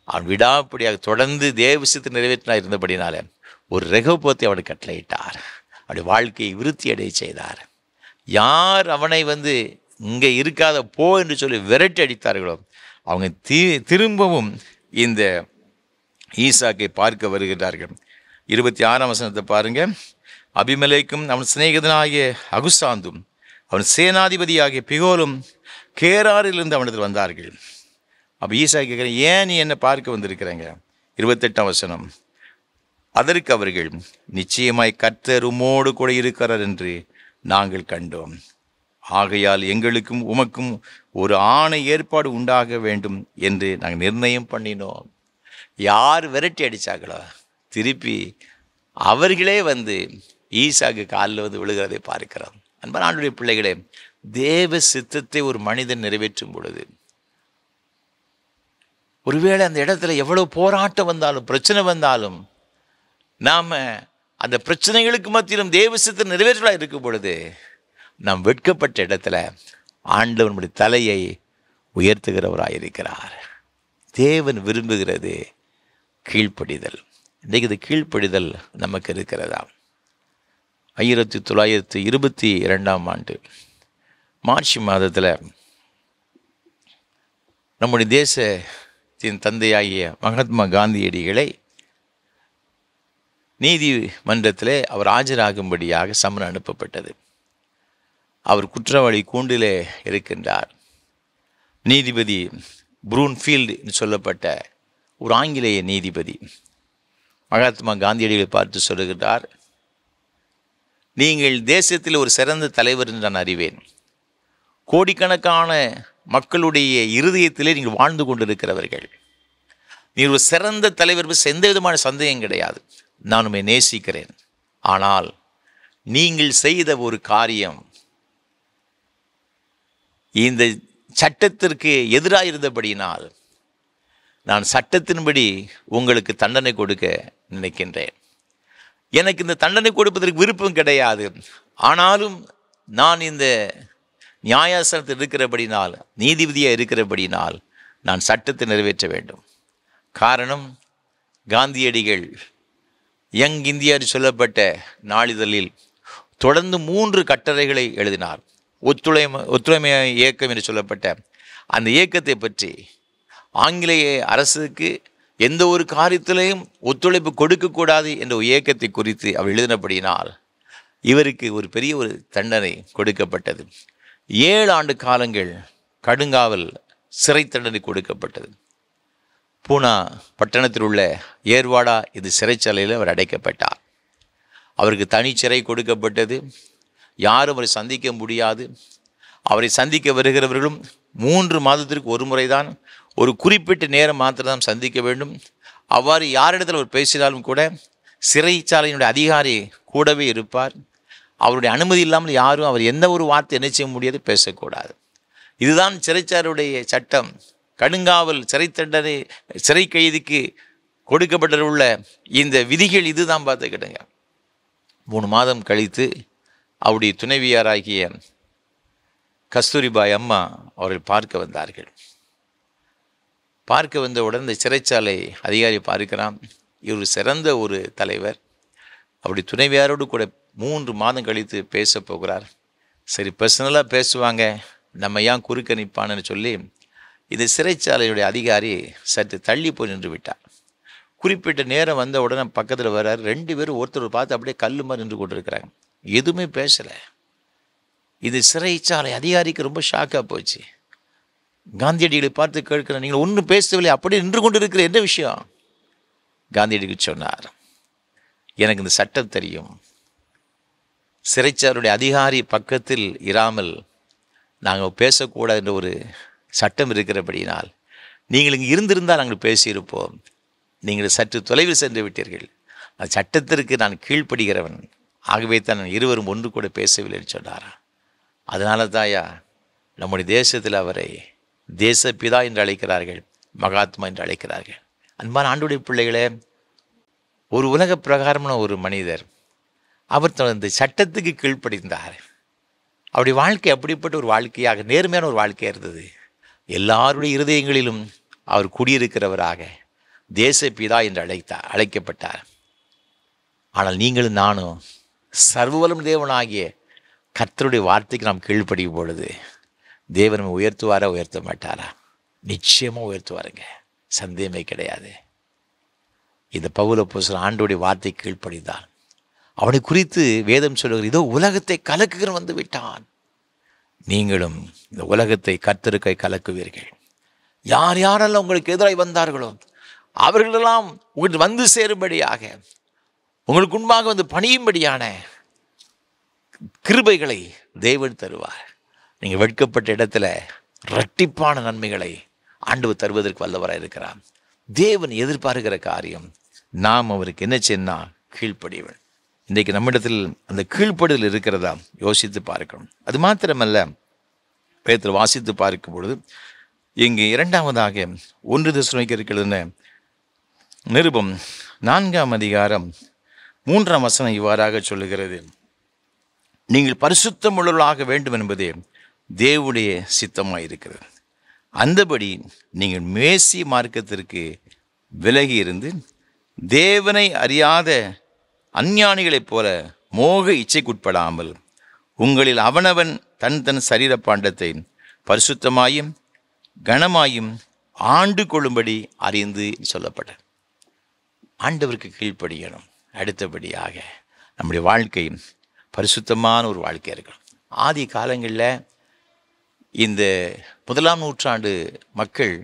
A: அவன் விடாப்படியாக தொடர்ந்து தேவசித்து நிறைவேற்றினா இருந்தபடினால ஒரு ரெகோபோத்தை அவனுக்கு கட்டளையிட்டார். அவனுடைய வாழ்க்கையை விருத்தி அடைய செய்தார். யார் அவனை இங்கே இருக்காத போ என்று சொல்லி விரட்டி அடித்தார்களோ அவங்க திரும்பவும் இந்த ஈசாக்கை பார்க்க வருகிறார்கள். 26ஆம் வசனத்தை பாருங்க. அபிமெலேக்கும் அவன் சிநேகிதனாகிய அகுசாந்தும் அவன் சேனாதிபதியாகிய பிகோலும் கேராரிலிருந்து அவனிடத்தில் வந்தார்கள். அப்போ ஈசா கேட்குறேன், ஏன் நீ என்னை பார்க்க வந்திருக்கிறேங்க? 28ஆம் வசனம். அதற்கு அவர்கள், நிச்சயமாய் கர்த்தர் உம்மோடு கூட இருக்கிறார் என்று நாங்கள் கண்டோம். ஆகையால் எங்களுக்கும் உமக்கும் ஒரு ஆணை ஏற்பாடு உண்டாக வேண்டும் என்று நாங்கள் நிர்ணயம் பண்ணினோம். யார் விரட்டி அடித்தாங்களோ திருப்பி அவர்களே ஈசாக்கு காலில் விழுகிறதை பார்க்கிறோம். அன்பான ஆண்டவருடைய பிள்ளைகளே, தேவ சித்தத்தை ஒரு மனிதன் நிறைவேற்றும் பொழுது ஒருவேளை அந்த இடத்துல எவ்வளவு போராட்டம் வந்தாலும் பிரச்சனை வந்தாலும் நாம் அந்த பிரச்சனைகளுக்கு மத்தியிலும் தேவ சித்தம் நிறைவேற்றலாக இருக்கும் பொழுது நாம் வெட்கப்பட்ட இடத்துல ஆண்டவர் நம்முடைய தலையை உயர்த்துகிறவராயிருக்கிறார். தேவன் விரும்புகிறது கீழ்ப்படிதல். இன்றைக்கு இது கீழ்ப்படிதல் நமக்கு இருக்கிறதா? 1922ஆம் ஆண்டு மார்ச் மாதத்தில் நம்முடைய தேசத்தின் தந்தையாகிய மகாத்மா காந்தியடிகளை நீதிமன்றத்திலே அவர் ஆஜராகும்படியாக சம்மன் அனுப்பப்பட்டது. அவர் குற்றவாளி கூண்டிலே இருக்கின்றார். நீதிபதி ப்ரூன்ஃபீல்டு என்று சொல்லப்பட்ட ஒரு ஆங்கிலேய நீதிபதி மகாத்மா காந்தியடிகளை பார்த்து சொல்லுகிறார், நீங்கள் தேசத்தில் ஒரு சிறந்த தலைவர் என்று நான் அறிவேன். கோடிக்கணக்கான மக்களுடைய இருதயத்திலே நீங்கள் வாழ்ந்து கொண்டிருக்கிறவர்கள். நீர் ஒரு சிறந்த தலைவர், எந்த விதமான சந்தேகம் கிடையாது. நான் உம்மை நேசிக்கிறேன். ஆனால் நீங்கள் செய்த ஒரு காரியம் இந்த சட்டத்திற்கு எதிராக இருந்தபடியினால் நான் சட்டத்தின்படி உங்களுக்கு தண்டனை கொடுக்க நினைக்கின்றேன். எனக்கு இந்த தண்டனை கொடுப்பதற்கு விருப்பம் கிடையாது. ஆனாலும் நான் இந்த நியாயாசனத்தில் இருக்கிறபடினால், நீதிபதியாக இருக்கிறபடினால் நான் சட்டத்தை நிறைவேற்ற வேண்டும். காரணம், காந்தியடிகள் யங் இந்தியா சொல்லப்பட்ட நாளிதழில் தொடர்ந்து 3 கட்டுரைகளை எழுதினார். ஒத்துழைமை இயக்கம் என்று சொல்லப்பட்ட அந்த இயக்கத்தை பற்றி ஆங்கிலேய அரசுக்கு எந்த ஒரு காரியத்திலையும் ஒத்துழைப்பு கொடுக்கக்கூடாது என்ற ஒரு இயக்கத்தை குறித்து அவர் எழுதினபடியினால் இவருக்கு ஒரு பெரிய ஒரு தண்டனை கொடுக்கப்பட்டது. 7 ஆண்டு காலங்கள் கடுங்காவல் சிறை தண்டனை கொடுக்கப்பட்டது. பூனா பட்டணத்தில் உள்ள ஏர்வாடா இது சிறைச்சாலையில் அவர் அடைக்கப்பட்டார். அவருக்கு தனி சிறை கொடுக்கப்பட்டது. யாரும் அவரை சந்திக்க முடியாது. அவரை சந்திக்க வருகிறவர்களும் 3 மாதத்திற்கு ஒரு முறைதான், ஒரு குறிப்பிட்ட நேரம் மாத்திரம்தான் சந்திக்க வேண்டும். அவ்வாறு யாரிடத்தில் அவர் பேசினாலும் கூட சிறைச்சாலையினுடைய அதிகாரி கூடவே இருப்பார். அவருடைய அனுமதி இல்லாமல் யாரும் அவர் எந்த ஒரு வார்த்தை என்ன செய்ய முடியாது, பேசக்கூடாது. இதுதான் சிறைச்சாலையுடைய சட்டம். கடுங்காவல் சிறை தண்டனை சிறை கைதிக்கு கொடுக்கப்பட்டுள்ள இந்த விதிகள் இதுதான் பார்த்துக்கிடுங்க. 3 மாதம் கழித்து அவருடைய துணைவியாராகிய கஸ்தூரிபாய் அம்மா அவர்கள் பார்க்க வந்தார்கள். பார்க்க வந்தவுடன் இந்த சிறைச்சாலை அதிகாரி பார்க்கிறான், இவர் சிறந்த ஒரு தலைவர், அப்படி துணைவியாரோடு கூட 3 மாதம் கழித்து பேச போகிறார். சரி, பர்சனலாக பேசுவாங்க, நம்ம ஏன் குறுக்க நிற்பான்னு சொல்லி இந்த சிறைச்சாலையுடைய அதிகாரி சற்று தள்ளி போய் நின்று விட்டார். குறிப்பிட்ட நேரம் வந்த உடனே பக்கத்தில் வர்றார். 2 பேரும் ஒருத்தர் பார்த்து அப்படியே கல் மாதிரி நின்று கொண்டிருக்கிறாங்க, எதுவுமே பேசலை. இது சிறைச்சாலை அதிகாரிக்கு ரொம்ப ஷாக்காக போச்சு. காந்தியடிகளை பார்த்து கேட்கிறேன், நீங்கள் ஒன்றும் பேசவில்லை, அப்படியே நின்று கொண்டு இருக்கிற என்ன விஷயம்? காந்தியடிக்கு சொன்னார், எனக்கு இந்த சட்டம் தெரியும், சிறைச்சாலையுடைய அதிகாரி பக்கத்தில் இராமல் நாங்கள் பேசக்கூடாது என்ற ஒரு சட்டம் இருக்கிறபடியினால் நீங்கள் இங்கே இருந்திருந்தால் நாங்கள் பேசியிருப்போம். நீங்கள் சற்று தொலைவில் சென்று விட்டீர்கள். அந்த சட்டத்திற்கு நான் கீழ்ப்படுகிறவன், ஆகவே தான் நான் இருவரும் ஒன்று கூட பேசவில்லைன்னு சொன்னாரா. அதனால தாயா நம்முடைய தேசத்தில் அவரை தேசப்பிதா என்று அழைக்கிறார்கள், மகாத்மா என்று அழைக்கிறார்கள். அன்பான ஆண்டவருடைய பிள்ளைகளே, ஒரு உலக பிரகாரமான ஒரு மனிதர், அவர் தனது சட்டத்துக்கு கீழ்ப்படிந்தார். அவருடைய வாழ்க்கை அப்படிப்பட்ட ஒரு வாழ்க்கையாக, நேர்மையான ஒரு வாழ்க்கையாக இருந்தது. எல்லாருடைய இருதயங்களிலும் அவர் குடியிருக்கிறவராக தேசப்பிதா என்று அழைக்கப்பட்டார். ஆனால் நீங்களும் நானும் சர்வவல்லம் தேவனாகிய கர்த்தருடைய வார்த்தைக்கு நாம் கீழ்ப்படியும் பொழுது தேவன் உயர்த்துவாரா உயர்த்த மாட்டாரா? நிச்சயமாக உயர்த்துவாருங்க, சந்தேகமே கிடையாது. இந்த பவுல் அப்போஸ்தலன் ஆண்டவருடைய வார்த்தை கீழ்ப்படிந்தான். அவனை குறித்து வேதம் சொல்லுகிறது, இதோ உலகத்தை கலக்குகிறவன் வந்து விட்டான். நீங்களும் இந்த உலகத்தை கர்த்தருக்கை கலக்குவீர்கள். யார் யாரெல்லாம் உங்களுக்கு எதிராய் வந்தார்களோ அவர்களெல்லாம் உங்களுக்கு வந்து சேரும்படியாக, உங்களுக்கு முன்பாக வந்து பணியும்படியான கிருபைகளை தேவன் தருவார். நீங்கள் வெட்கப்பட்ட இடத்துல இரட்டிப்பான நன்மைகளை ஆண்டவர் தருவதற்கு வல்லவராக இருக்கிறார். தேவன் எதிர்பார்க்கிற காரியம் நாம் அவருக்கு என்ன செய்யணும்? கீழ்ப்படிவன். இன்றைக்கு நம்மிடத்தில் அந்த கீழ்ப்படுதல் இருக்கிறதா யோசித்து பார்க்கணும். அது மாத்திரமல்ல, பேதுரு வாசித்து பார்க்கும் பொழுது இங்கு 2வது 1 தெசலோனிக்கேயருக்கு எழுதின நிருபம் 4ஆம் அதிகாரம் 3ஆம் வசனம் இவ்வாறாக சொல்லுகிறது, நீங்கள் பரிசுத்தம் உள்ளவர்களாக வேண்டும் என்பதே தேவனுடைய சித்தமாக இருக்கிறது. அந்தபடி நீங்கள் மேசி மார்க்கத்திற்கு விலகி இருந்து தேவனை அறியாத அஞ்ஞானிகளைப் போல மோக இச்சைக்குட்படாமல் உங்களில் அவனவன் தன் சரீர பாண்டத்தை பரிசுத்தமாயும் கனமாயும் ஆண்டு கொள்ளும்படி அறிந்து சொல்லப்பட்ட ஆண்டவருக்கு கீழ்ப்படியணும். அடுத்தபடியாக நம்முடைய வாழ்க்கை பரிசுத்தமான ஒரு வாழ்க்கையாக இருக்கணும். ஆதி காலங்களில் இந்த 1ஆம் நூற்றாண்டு மக்கள்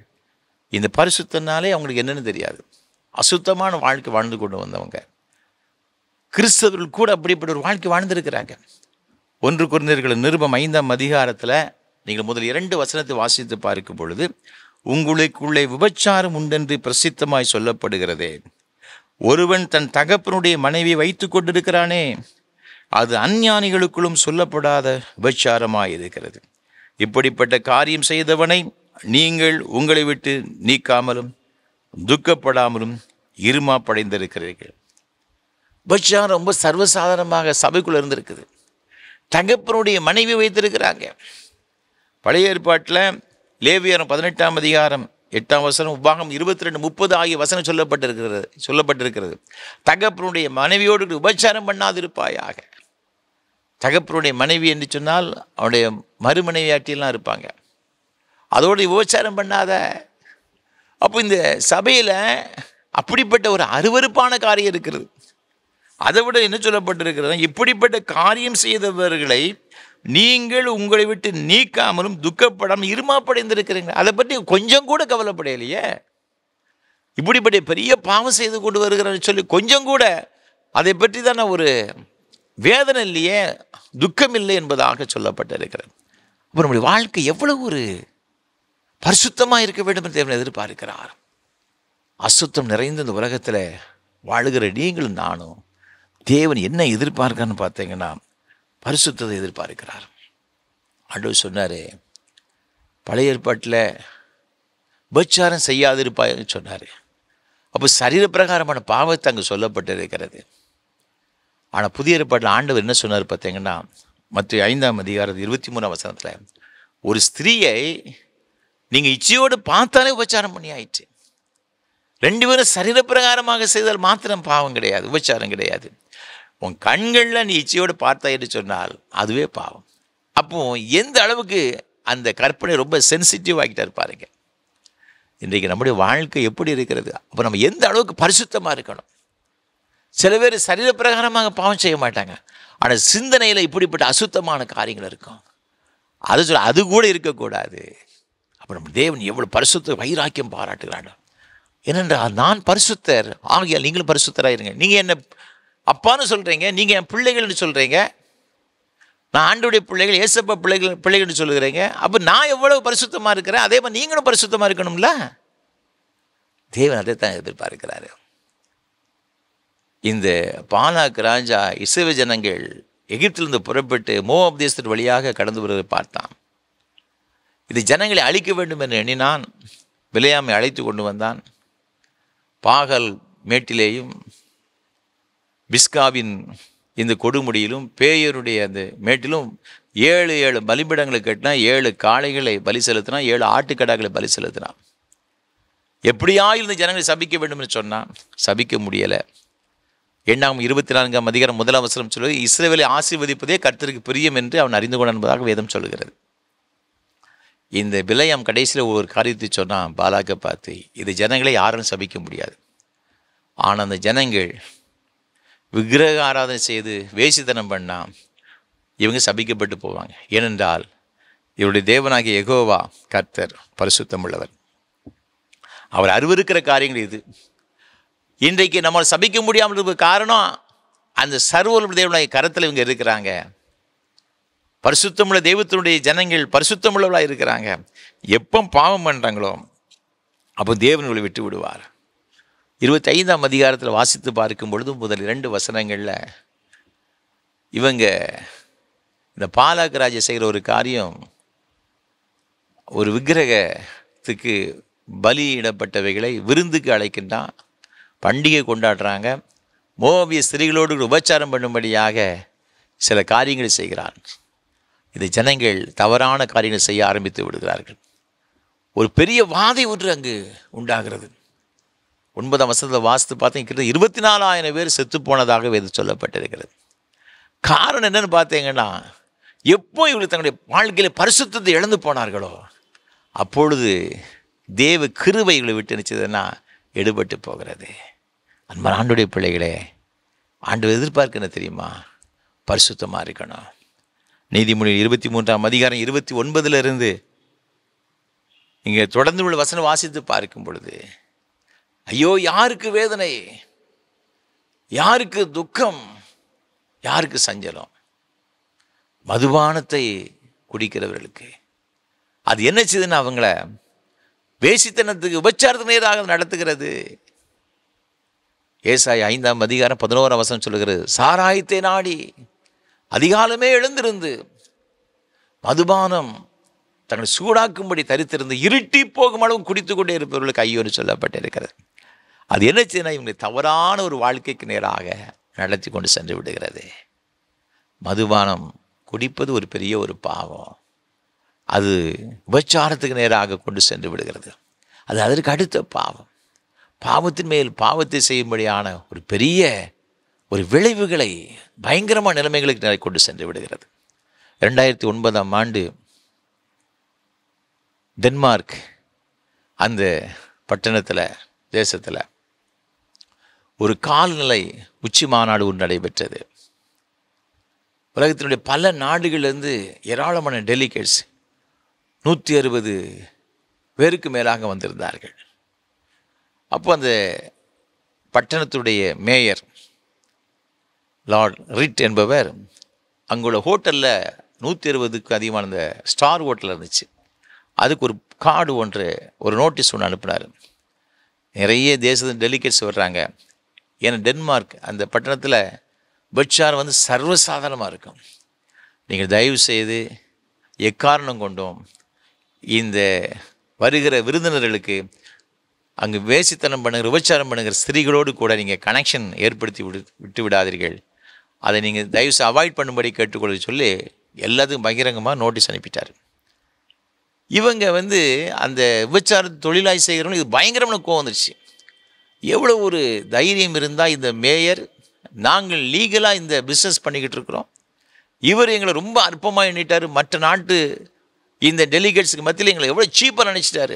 A: இந்த பரிசுத்தனாலே அவங்களுக்கு என்னென்னு தெரியாது, அசுத்தமான வாழ்க்கை வாழ்ந்து கொண்டு வந்தவங்க. கிறிஸ்தவர்கள் கூட அப்படிப்பட்ட ஒரு வாழ்க்கை வாழ்ந்திருக்கிறாங்க. 1 கொரிந்தியர் நிருபம் 5ஆம் அதிகாரத்தில் நீங்கள் முதல் 2 வசனத்தை வாசித்து பார்க்கும் பொழுது, உங்களுக்குள்ளே விபச்சாரம் உண்டென்று பிரசித்தமாய் சொல்லப்படுகிறதே, ஒருவன் தன் தகப்பனுடைய மனைவியை வைத்து கொண்டிருக்கிறானே, அது அஞ்ஞானிகளுக்குள்ளும் சொல்லப்படாத விபச்சாரமாய் இருக்கிறது. இப்படிப்பட்ட காரியம் செய்தவனை நீங்கள் உங்களை விட்டு நீக்காமலும் துக்கப்படாமலும் இருமாப்படைந்திருக்கிறீர்கள். விபச்சாரம் ரொம்ப சர்வசாதாரணமாக சபைக்குள்ள இருந்திருக்குது. தகப்பனுடைய மனைவி வைத்திருக்கிறாங்க. பழைய ஏற்பாட்டில் லேவியரும் 18ஆம் அதிகாரம் 8ஆம் வசனம், உபாகம் 22-30 ஆகிய வசனம் சொல்லப்பட்டிருக்கிறது. தகப்பனுடைய மனைவியோடு விபச்சாரம் பண்ணாதிருப்பாயாக. தகப்பனுடைய மனைவி என்று சொன்னால் அவனுடைய மறுமனைவியாட்டிலாம் இருப்பாங்க. அதோடு விபச்சாரம் பண்ணாத. அப்போ இந்த சபையில் அப்படிப்பட்ட ஒரு அருவருப்பான காரியம் இருக்கிறது. அதை விட என்ன சொல்லப்பட்டிருக்கிறது, இப்படிப்பட்ட காரியம் செய்தவர்களை நீங்கள் உங்களை விட்டு நீக்காமலும் துக்கப்படாமல் இருமாப்படைந்திருக்கிறீங்க. அதை பற்றி கொஞ்சம் கூட கவலைப்படையிலையே. இப்படிப்பட்ட பெரிய பாவம் செய்து கொண்டு வருகிறேன்னு சொல்லி கொஞ்சம் கூட அதை பற்றி தானே ஒரு வேதனை இல்லையே, துக்கம் இல்லை என்பதாக சொல்லப்பட்டிருக்கிறது. அப்போ நம்முடைய வாழ்க்கை எவ்வளவு ஒரு பரிசுத்தமாக இருக்க வேண்டும் என்று தேவன் எதிர்பார்க்கிறார். அசுத்தம் நிறைந்த இந்த உலகத்தில் வாழுகிற நீங்களும் நானும் தேவன் என்ன எதிர்பார்க்கான்னு பார்த்தீங்கன்னா பரிசுத்தத்தை எதிர்பார்க்கிறார். ஆண்டவர் சொன்னார், பழைய ஏற்பாட்டில் விபச்சாரம் செய்யாதிருப்பாய்ன்னு சொன்னார். அப்போ சரீர பிரகாரமான பாவத்தை அங்கே சொல்லப்பட்டிருக்கிறது. ஆனால் புதிய ஏற்பாட்டில் ஆண்டவர் என்ன சொன்னார் பார்த்தீங்கன்னா, மத்திய 5ஆம் அதிகாரம் 23ஆம் வசனத்தில், ஒரு ஸ்திரீயை நீங்கள் இச்சையோடு பார்த்தாலே உபச்சாரம் பண்ணி ஆயிற்று. 2 பேரும் சரீரப்பிரகாரமாக செய்தால் மாத்திரம் பாவம் கிடையாது, உபச்சாரம் கிடையாது. உன் கண்களில் நீ இச்சையோடு பார்த்தா என்று சொன்னால் அதுவே பாவம். அப்போ எந்த அளவுக்கு அந்த கற்பனை ரொம்ப சென்சிட்டிவ் ஆகிட்டார் பாருங்க. இன்றைக்கு நம்முடைய வாழ்க்கை எப்படி இருக்கிறது? அப்போ நம்ம எந்த அளவுக்கு பரிசுத்தமாக இருக்கணும். சில பேர் சரீரப்பிரகாரமாக பாவம் செய்ய மாட்டாங்க, ஆனால் சிந்தனையில் இப்படிப்பட்ட அசுத்தமான காரியங்கள் இருக்கும். அது கூட இருக்கக்கூடாது. அப்போ நம்ம தேவன் எவ்வளோ பரிசுத்த வைராக்கியம் பாராட்டுகிறாங்க. ஏனென்றால் நான் பரிசுத்தர் ஆகியால் நீங்களும் பரிசுத்தராக இருங்க. நீங்கள் என்ன அப்பான்னு சொல்கிறீங்க, நீங்கள் என் பிள்ளைகள்னு சொல்கிறீங்க, நான் ஆண்டோடைய பிள்ளைகள், ஏசப்பா பிள்ளைகள்னு சொல்லுகிறீங்க. அப்போ நான் எவ்வளவு பரிசுத்தமாக இருக்கிறேன், அதே மாதிரி நீங்களும் பரிசுத்தமாக இருக்கணும்ல. தேவன் அதை தான் எதிர்பார்க்கிறாரு. இந்த பாலாக் ராஜா இஸ்ரவேல் ஜனங்கள் எகிப்திலிருந்து புறப்பட்டு மோவாப் தேசத்தின் வழியாக கடந்து வருவதை பார்த்தான். இது ஜனங்களை அழிக்க வேண்டும் என்று எண்ணினான். பிலேயாமை அழைத்து கொண்டு வந்தான். பாகல் மேட்டிலேயும் பிஸ்காவின் இந்த கொடுமுடியிலும் பேயருடைய அந்த மேட்டிலும் 7 பலிபீடங்களை கட்டினா, 7 காளைகளை பலி செலுத்தினான், 7 ஆட்டுக்கடாக்களை பலி செலுத்தினான். எப்படியா இந்த ஜனங்களை சபிக்க வேண்டும் என்று சொன்னான். சபிக்க முடியலை. 24ஆம் அதிகாரம் 1ஆம் வசனம் சொல்லுவது, இஸ்ரவேலை ஆசீர்வதிப்பதே கர்த்தருக்கு பிரியம் என்று அவன் அறிந்து கொண்டான் என்பதாக வேதம் சொல்லுகிறது. இந்த பிலேயாம் கடைசியில் ஒரு காரியத்தை சொன்னான் பாலாக்கை பார்த்து, இது ஜனங்களை யாரும் சபிக்க முடியாது. ஆனால் அந்த ஜனங்கள் விக்கிரக ஆராதனை செய்து வேசித்தனம் பண்ணால் இவங்க சபிக்கப்பட்டு போவாங்க. ஏனென்றால் இவருடைய தேவனாகிய யெகோவா கர்த்தர் பரிசுத்தம் உள்ளவர். அவர் அருவருக்கிற காரியங்கள் இது. இன்றைக்கு நம்மளை சபிக்க முடியாமல் இருக்க காரணம் அந்த சர்வவல்லமை தேவனுடைய கரத்தில் இவங்க இருக்கிறாங்க. பரிசுத்தமுள்ள தெய்வத்தினுடைய ஜனங்கள் பரிசுத்தமுள்ளவர்களாக இருக்கிறாங்க. எப்போ பாவம் பண்ணுறாங்களோ அப்போ தேவன் விட்டு விடுவார். 25ஆம் அதிகாரத்தில் வாசித்து பார்க்கும் பொழுது முதல் 2 வசனங்களில் இவங்க இந்த பாலாக் ராஜா செய்கிற ஒரு காரியம், ஒரு விக்கிரகத்துக்கு பலியிடப்பட்டவைகளை விருந்துக்கு அழைக்கின்றான், பண்டிகை கொண்டாடுறாங்க. மோவாபிய ஸ்திரீகளோடு உபச்சாரம் பண்ணும்படியாக சில காரியங்களை செய்கிறான். இந்த ஜனங்கள் தவறான காரியங்கள் செய்ய ஆரம்பித்து விடுகிறார்கள். ஒரு பெரிய வாதை ஒன்று அங்கு உண்டாகிறது. 9ஆம் வசனத்தில் வாசித்து பார்த்தீங்கன்னா 24,000 பேர் செத்து போனதாக வேதம் சொல்லப்பட்டிருக்கிறது. காரணம் என்னன்னு பார்த்தீங்கன்னா, எப்போ இவர்கள் தங்களுடைய வாழ்க்கையில் பரிசுத்தத்தை இழந்து போனார்களோ அப்பொழுது தேவ கிருபை இவர்களை விட்டு நிச்சயதுன்னா எடுபட்டு போகிறது. அன்பான ஆண்டுடைய பிள்ளைகளே, ஆண்டு எதிர்பார்க்கணும் தெரியுமா? பரிசுத்தமாக இருக்கணும். நீதிமொழி 23ஆம் அதிகாரம் 29 இங்கே தொடர்ந்து உள்ள வசனம் வாசித்து பார்க்கும் பொழுது, ஐயோ யாருக்கு வேதனை, யாருக்கு துக்கம், யாருக்கு சஞ்சலம்? மதுபானத்தை குடிக்கிறவர்களுக்கு. அது என்ன செய்யுதுன்னு அவங்கள வேசித்தனத்துக்கு உபச்சாரத்துக்கு நேராக நடத்துகிறது. ஏசாயா 5ஆம் அதிகாரம் 11ஆம் வசனம் சொல்லுகிறது, சாராயத்தை நாடி அதிகாலமே எழுந்திருந்து மதுபானம் தங்களை சூடாக்கும்படி தரித்திருந்து இருட்டி போகும் அளவு குடித்து கொண்டே இருப்பவர்களுக்கு ஐயோன்னு சொல்லப்பட்டிருக்கிறது. அது என்ன செய்யணும்? இவங்களை தவறான ஒரு வாழ்க்கைக்கு நேராக நடத்தி கொண்டு சென்று விடுகிறது. மதுபானம் குடிப்பது ஒரு பெரிய ஒரு பாவம். அது உபச்சாரத்துக்கு நேராக கொண்டு சென்று விடுகிறது. அது அதற்கு அடுத்த பாவம். பாவத்தின் மேல் பாவத்தை செய்யும்படியான ஒரு பெரிய ஒரு விளைவுகளை பயங்கரமான நிலைமைகளுக்கு கொண்டு சென்று விடுகிறது. 2009ஆம் ஆண்டு டென்மார்க் அந்த பட்டணத்தில் தேசத்தில் ஒரு கால்நிலை உச்சி மாநாடு ஒன்று நடைபெற்றது. உலகத்தினுடைய பல நாடுகளிலிருந்து ஏராளமான டெலிகேட்ஸ் 160 பேருக்கு மேலாக வந்திருந்தார்கள். அப்போ அந்த பட்டணத்துடைய மேயர் லார்ட் ரிட் என்பவர் அங்குள்ள ஹோட்டலில் 160க்கு அதிகமான அந்த ஸ்டார் ஹோட்டல் இருந்துச்சு. அதுக்கு ஒரு கார்டு ஒரு நோட்டீஸ் ஒன்று அனுப்பினார். நிறைய தேசத்து டெலிகேட்ஸ் வர்றாங்க. ஏன்னா டென்மார்க் அந்த பட்டணத்தில் பட்சாரம் சர்வசாதாரணமாக இருக்கும். நீங்கள் தயவு செய்து எக்காரணம் கொண்டோம் இந்த வருகிற விருந்தினர்களுக்கு அங்கு வேசித்தனம் பண்ணுகிற உபச்சாரம் பண்ணுகிற ஸ்திரீகளோடு கூட நீங்கள் கனெக்ஷன் ஏற்படுத்தி விட்டு விடாதீர்கள். அதை நீங்கள் தயவுசெய்து அவாய்ட் பண்ணும்படி கேட்டுக்கொள்ள சொல்லி எல்லாத்துக்கும் பகிரங்கமாக நோட்டீஸ் அனுப்பிட்டார். இவங்க அந்த விபச்சார தொழிலாய் செய்கிறவங்க இது பயங்கரமான கோவம் வந்துருச்சு. எவ்வளோ ஒரு தைரியம் இருந்தால் இந்த மேயர், நாங்கள் லீகலாக இந்த பிஸ்னஸ் பண்ணிக்கிட்டு இருக்கிறோம், இவர் எங்களை ரொம்ப அற்பமாக எண்ணிட்டார், மற்ற நாட்டு இந்த டெலிகேட்ஸுக்கு மத்தியில் எங்களை எவ்வளோ சீப்பாக நினச்சிட்டாரு,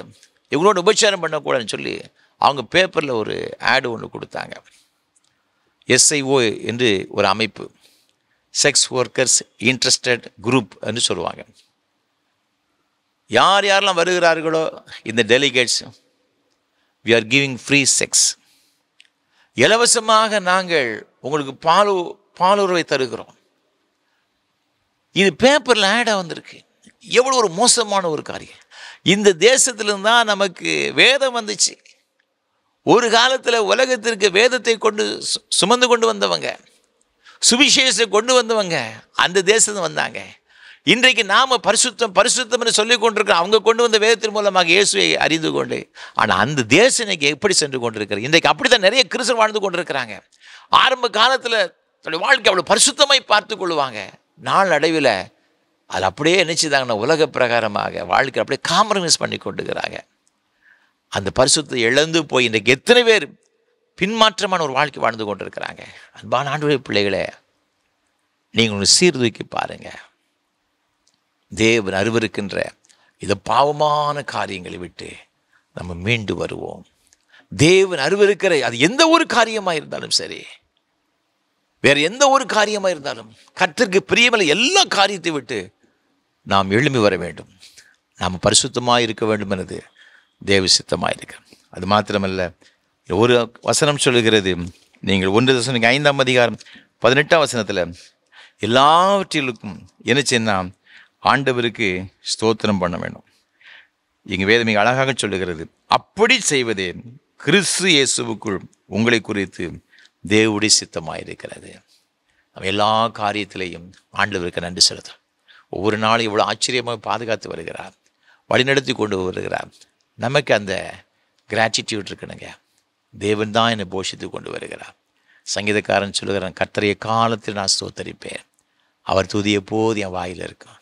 A: இவங்களோட உபச்சாரம் பண்ணக்கூடாதுன்னு சொல்லி அவங்க பேப்பரில் ஒரு ஆடு ஒன்று கொடுத்தாங்க. SIO என்று ஒரு அமைப்பு, செக்ஸ் ஒர்க்கர்ஸ் இன்ட்ரெஸ்டட் குரூப் என்று சொல்லுவாங்க. யார் யாரெல்லாம் வருகிறார்களோ இந்த delegates, we are giving free sex, இலவசமாக நாங்கள் உங்களுக்கு பாலுறவை தருகிறோம். இது பேப்பரில் ஆடாக வந்திருக்கு. எவ்வளோ ஒரு மோசமான ஒரு காரியம். இந்த தேசத்திலிருந்து தான் நமக்கு வேதம் வந்துச்சு. ஒரு காலத்தில் உலகத்திற்கு வேதத்தை கொண்டு சுமந்து கொண்டு வந்தவங்க, சுவிசேஷத்தை கொண்டு வந்தவங்க அந்த தேசத்து வந்தாங்க. இன்றைக்கு நாம் பரிசுத்தம் பரிசுத்தம் என்று சொல்லிக் கொண்டிருக்கிறோம். அவங்க கொண்டு வந்த வேதத்தின் மூலமாக இயேசுவை அறிந்து கொண்டு. ஆனால் அந்த தேசம் இன்னைக்கு எப்படி சென்று கொண்டிருக்கிறது? இன்றைக்கு அப்படி தான் நிறைய கிறிஸ்தவர்கள் வாழ்ந்து கொண்டிருக்கிறாங்க. ஆரம்ப காலத்தில் தன்னுடைய வாழ்க்கை அவ்வளோ பரிசுத்தமாய் பார்த்து கொள்வாங்க. நாள் அடைவில் அது அப்படியே நினச்சிதாங்கன்னா உலக பிரகாரமாக வாழ்க்கை அப்படியே காம்ப்ரமைஸ் பண்ணி கொண்டுக்கிறாங்க. அந்த பரிசுத்தை இழந்து போய் இன்றைக்கு எத்தனை பேர் பின்மாற்றமான ஒரு வாழ்க்கை வாழ்ந்து கொண்டிருக்கிறாங்க. அன்பான ஆண்டவருடைய பிள்ளைகளே, நீங்கள் ஒன்று சீர்தூக்கி பாருங்கள். தேவன் அருவருக்கின்ற இந்த பாவமான காரியங்களை விட்டு நம்ம மீண்டு வருவோம். தேவன் அருவருக்கிற அது எந்த ஒரு காரியமாக இருந்தாலும் சரி, வேறு எந்த ஒரு காரியமாக இருந்தாலும் கர்த்தருக்கு பிரியமில்லை எல்லா காரியத்தை விட்டு நாம் எழும்பி வர வேண்டும். நாம் பரிசுத்தமாக இருக்க வேண்டும் என்பது தேவ சித்தமாக இருக்கு. அது மாத்திரமல்ல, ஒரு வசனம் சொல்லுகிறது, நீங்கள் 1 Thessalonians 5:18 எல்லாவற்றிலுக்கும் என்ன செய்யணும்? ஆண்டவருக்கு ஸ்தோத்திரம் பண்ண வேண்டும். இங்கே வேதம் மிக அழகாக சொல்லுகிறது, அப்படி செய்வதே கிறிஸ்து இயேசுவுக்குள் உங்களை குறித்து தேவனுடைய சித்தமாயிருக்கிறது. நம்ம எல்லா காரியத்திலையும் ஆண்டவருக்கு நன்றி செலுத்தும். ஒவ்வொரு நாளும் இவ்வளோ ஆச்சரியமாக பாதுகாத்து வருகிறார், வழிநடத்தி கொண்டு வருகிறார். நமக்கு அந்த கிராட்டிடியூட் இருக்கணுங்க. தேவன் தான் என்னை போஷித்து கொண்டு வருகிறார். சங்கீதக்காரன் சொல்லுகிறான், கர்த்தரைய காலத்தில் நான் ஸ்தோத்தரிப்பேன், அவர் துதிய போது என் வாயில் இருக்கும்.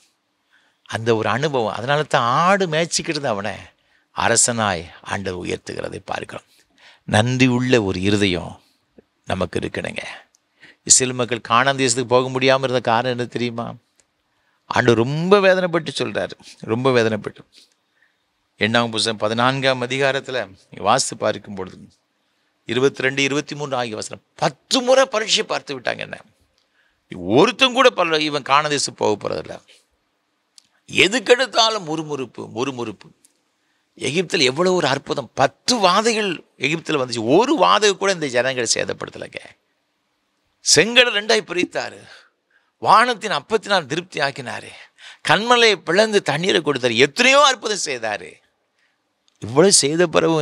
A: அந்த ஒரு அனுபவம், அதனால தான் ஆடு மேய்ச்சிக்கிறது அவனை அரசனாய் ஆண்டவர் உயர்த்துகிறதை பார்க்கிறோம். நன்றி உள்ள ஒரு இருதயம் நமக்கு இருக்கணுங்க. இஸ்ரேல் மக்கள் கானான் தேசத்துக்கு போக முடியாமல் இருந்த காரணம் என்ன தெரியுமா? ஆண்டவர் ரொம்ப வேதனைப்பட்டு சொல்கிறார், ரொம்ப வேதனைப்பட்டு. 8ஆம் புத்தகம் 14 வாசித்து பார்க்கும் பொழுது 22, 23 ஆகிய வசனம் 10 முறை பரீட்சை பார்த்து விட்டாங்க. என்ன ஒருத்தன் கூட பல இவன் கானான் தேசம் போக போகிறதில்ல. எதுக்கெடுத்தாலும் முறுமுறுப்பு. எகிப்தில் எவ்வளோ ஒரு அற்புதம்! 10 வாதைகள் எகிப்தில் வந்துச்சு. ஒரு வாதை கூட இந்த ஜனங்களை சேதப்படுத்தலைங்க. செங்கடல் 2ஆய் பிரித்தார், வானத்தின் அப்பத்தினால் திருப்தி ஆக்கினார், கண்மலையை பிளந்து தண்ணீரை கொடுத்தார், எத்தனையோ அற்புதம் செய்தார். இவ்வளோ செய்த பிறகு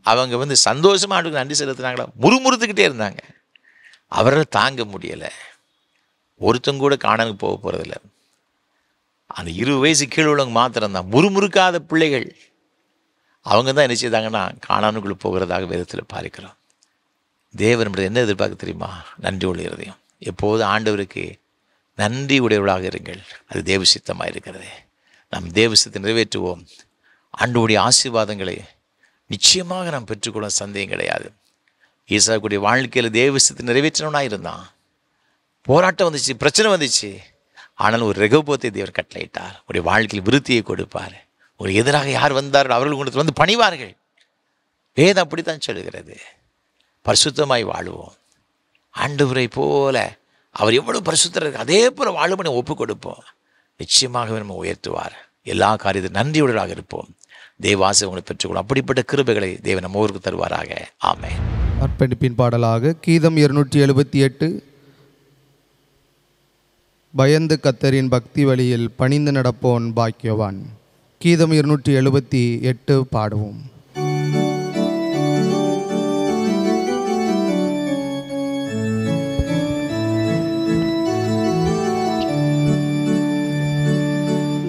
A: அவங்க சந்தோஷமாக ஆண்டுக்கு நன்றி செலுத்தினாங்களா? முறுமுறுத்துக்கிட்டே இருந்தாங்க. அவரால் தாங்க முடியலை. ஒருத்தங்க கூட காணானுக்கு போக போகிறதில்ல. அந்த 20 வயசு கீழே உள்ளவங்க மாத்திரம்தான் முறுமுறுக்காத பிள்ளைகள். அவங்க தான் என்ன செய்தாங்கன்னா காணானுக்குள்ளே போகிறதாக வேதத்தில் பார்க்கிறோம். தேவன் என்ன எதிர்பார்க்க தெரியுமா? நன்றி உள்ள இருதயம். எப்போது ஆண்டவருக்கு நன்றி உடையவர்களாக இருங்கள். அது தேவ சித்தமாக இருக்கிறது. நாம் தேவ சித்தத்தை நிறைவேற்றுவோம். ஆண்டவருடைய ஆசீர்வாதங்களை நிச்சயமாக நாம் பெற்றுக்கொள்ள சந்தேகம் கிடையாது. ஈசாக்குடைய வாழ்க்கையில் தேவ சித்தத்தை நிறைவேற்றணும்னா இருந்தான். போராட்டம் வந்துச்சு, பிரச்சனை வந்துச்சு. ஆனாலும் ஒரு ரெகோபோத்தை தேவர் கட்டளையிட்டார். உடைய வாழ்க்கையில் விருத்தியை கொடுப்பார். ஒரு எதிராக யார் வந்தார்கள் அவர்கள் உங்களுக்கு பணிவார்கள். வேதம் அப்படித்தான் சொல்லுகிறது. பரிசுத்தமாய் வாழுவோம். ஆண்டவரை போல அவர் எவ்வளவு பரிசுத்தர் இருக்கு அதே போல வாழும்படி ஒப்பு கொடுப்போம். நிச்சயமாகவே நம்ம உயர்த்துவார். எல்லா காரியத்தையும் நன்றியுடனாக இருப்போம். தேவாசை உங்களை பெற்றுக்கொள்ளும். அப்படிப்பட்ட கிருபைகளை தேவன் நம்ம ஊருக்கு தருவாராக. ஆமென்.
B: அர்ப்பணிப்பின் பாடலாக கீதம் 278, பயந்து கர்த்தரின் பக்தி வழியில் பணிந்து நடப்போன் பாக்கியவான். கீதம் 278 பாடுவோம்.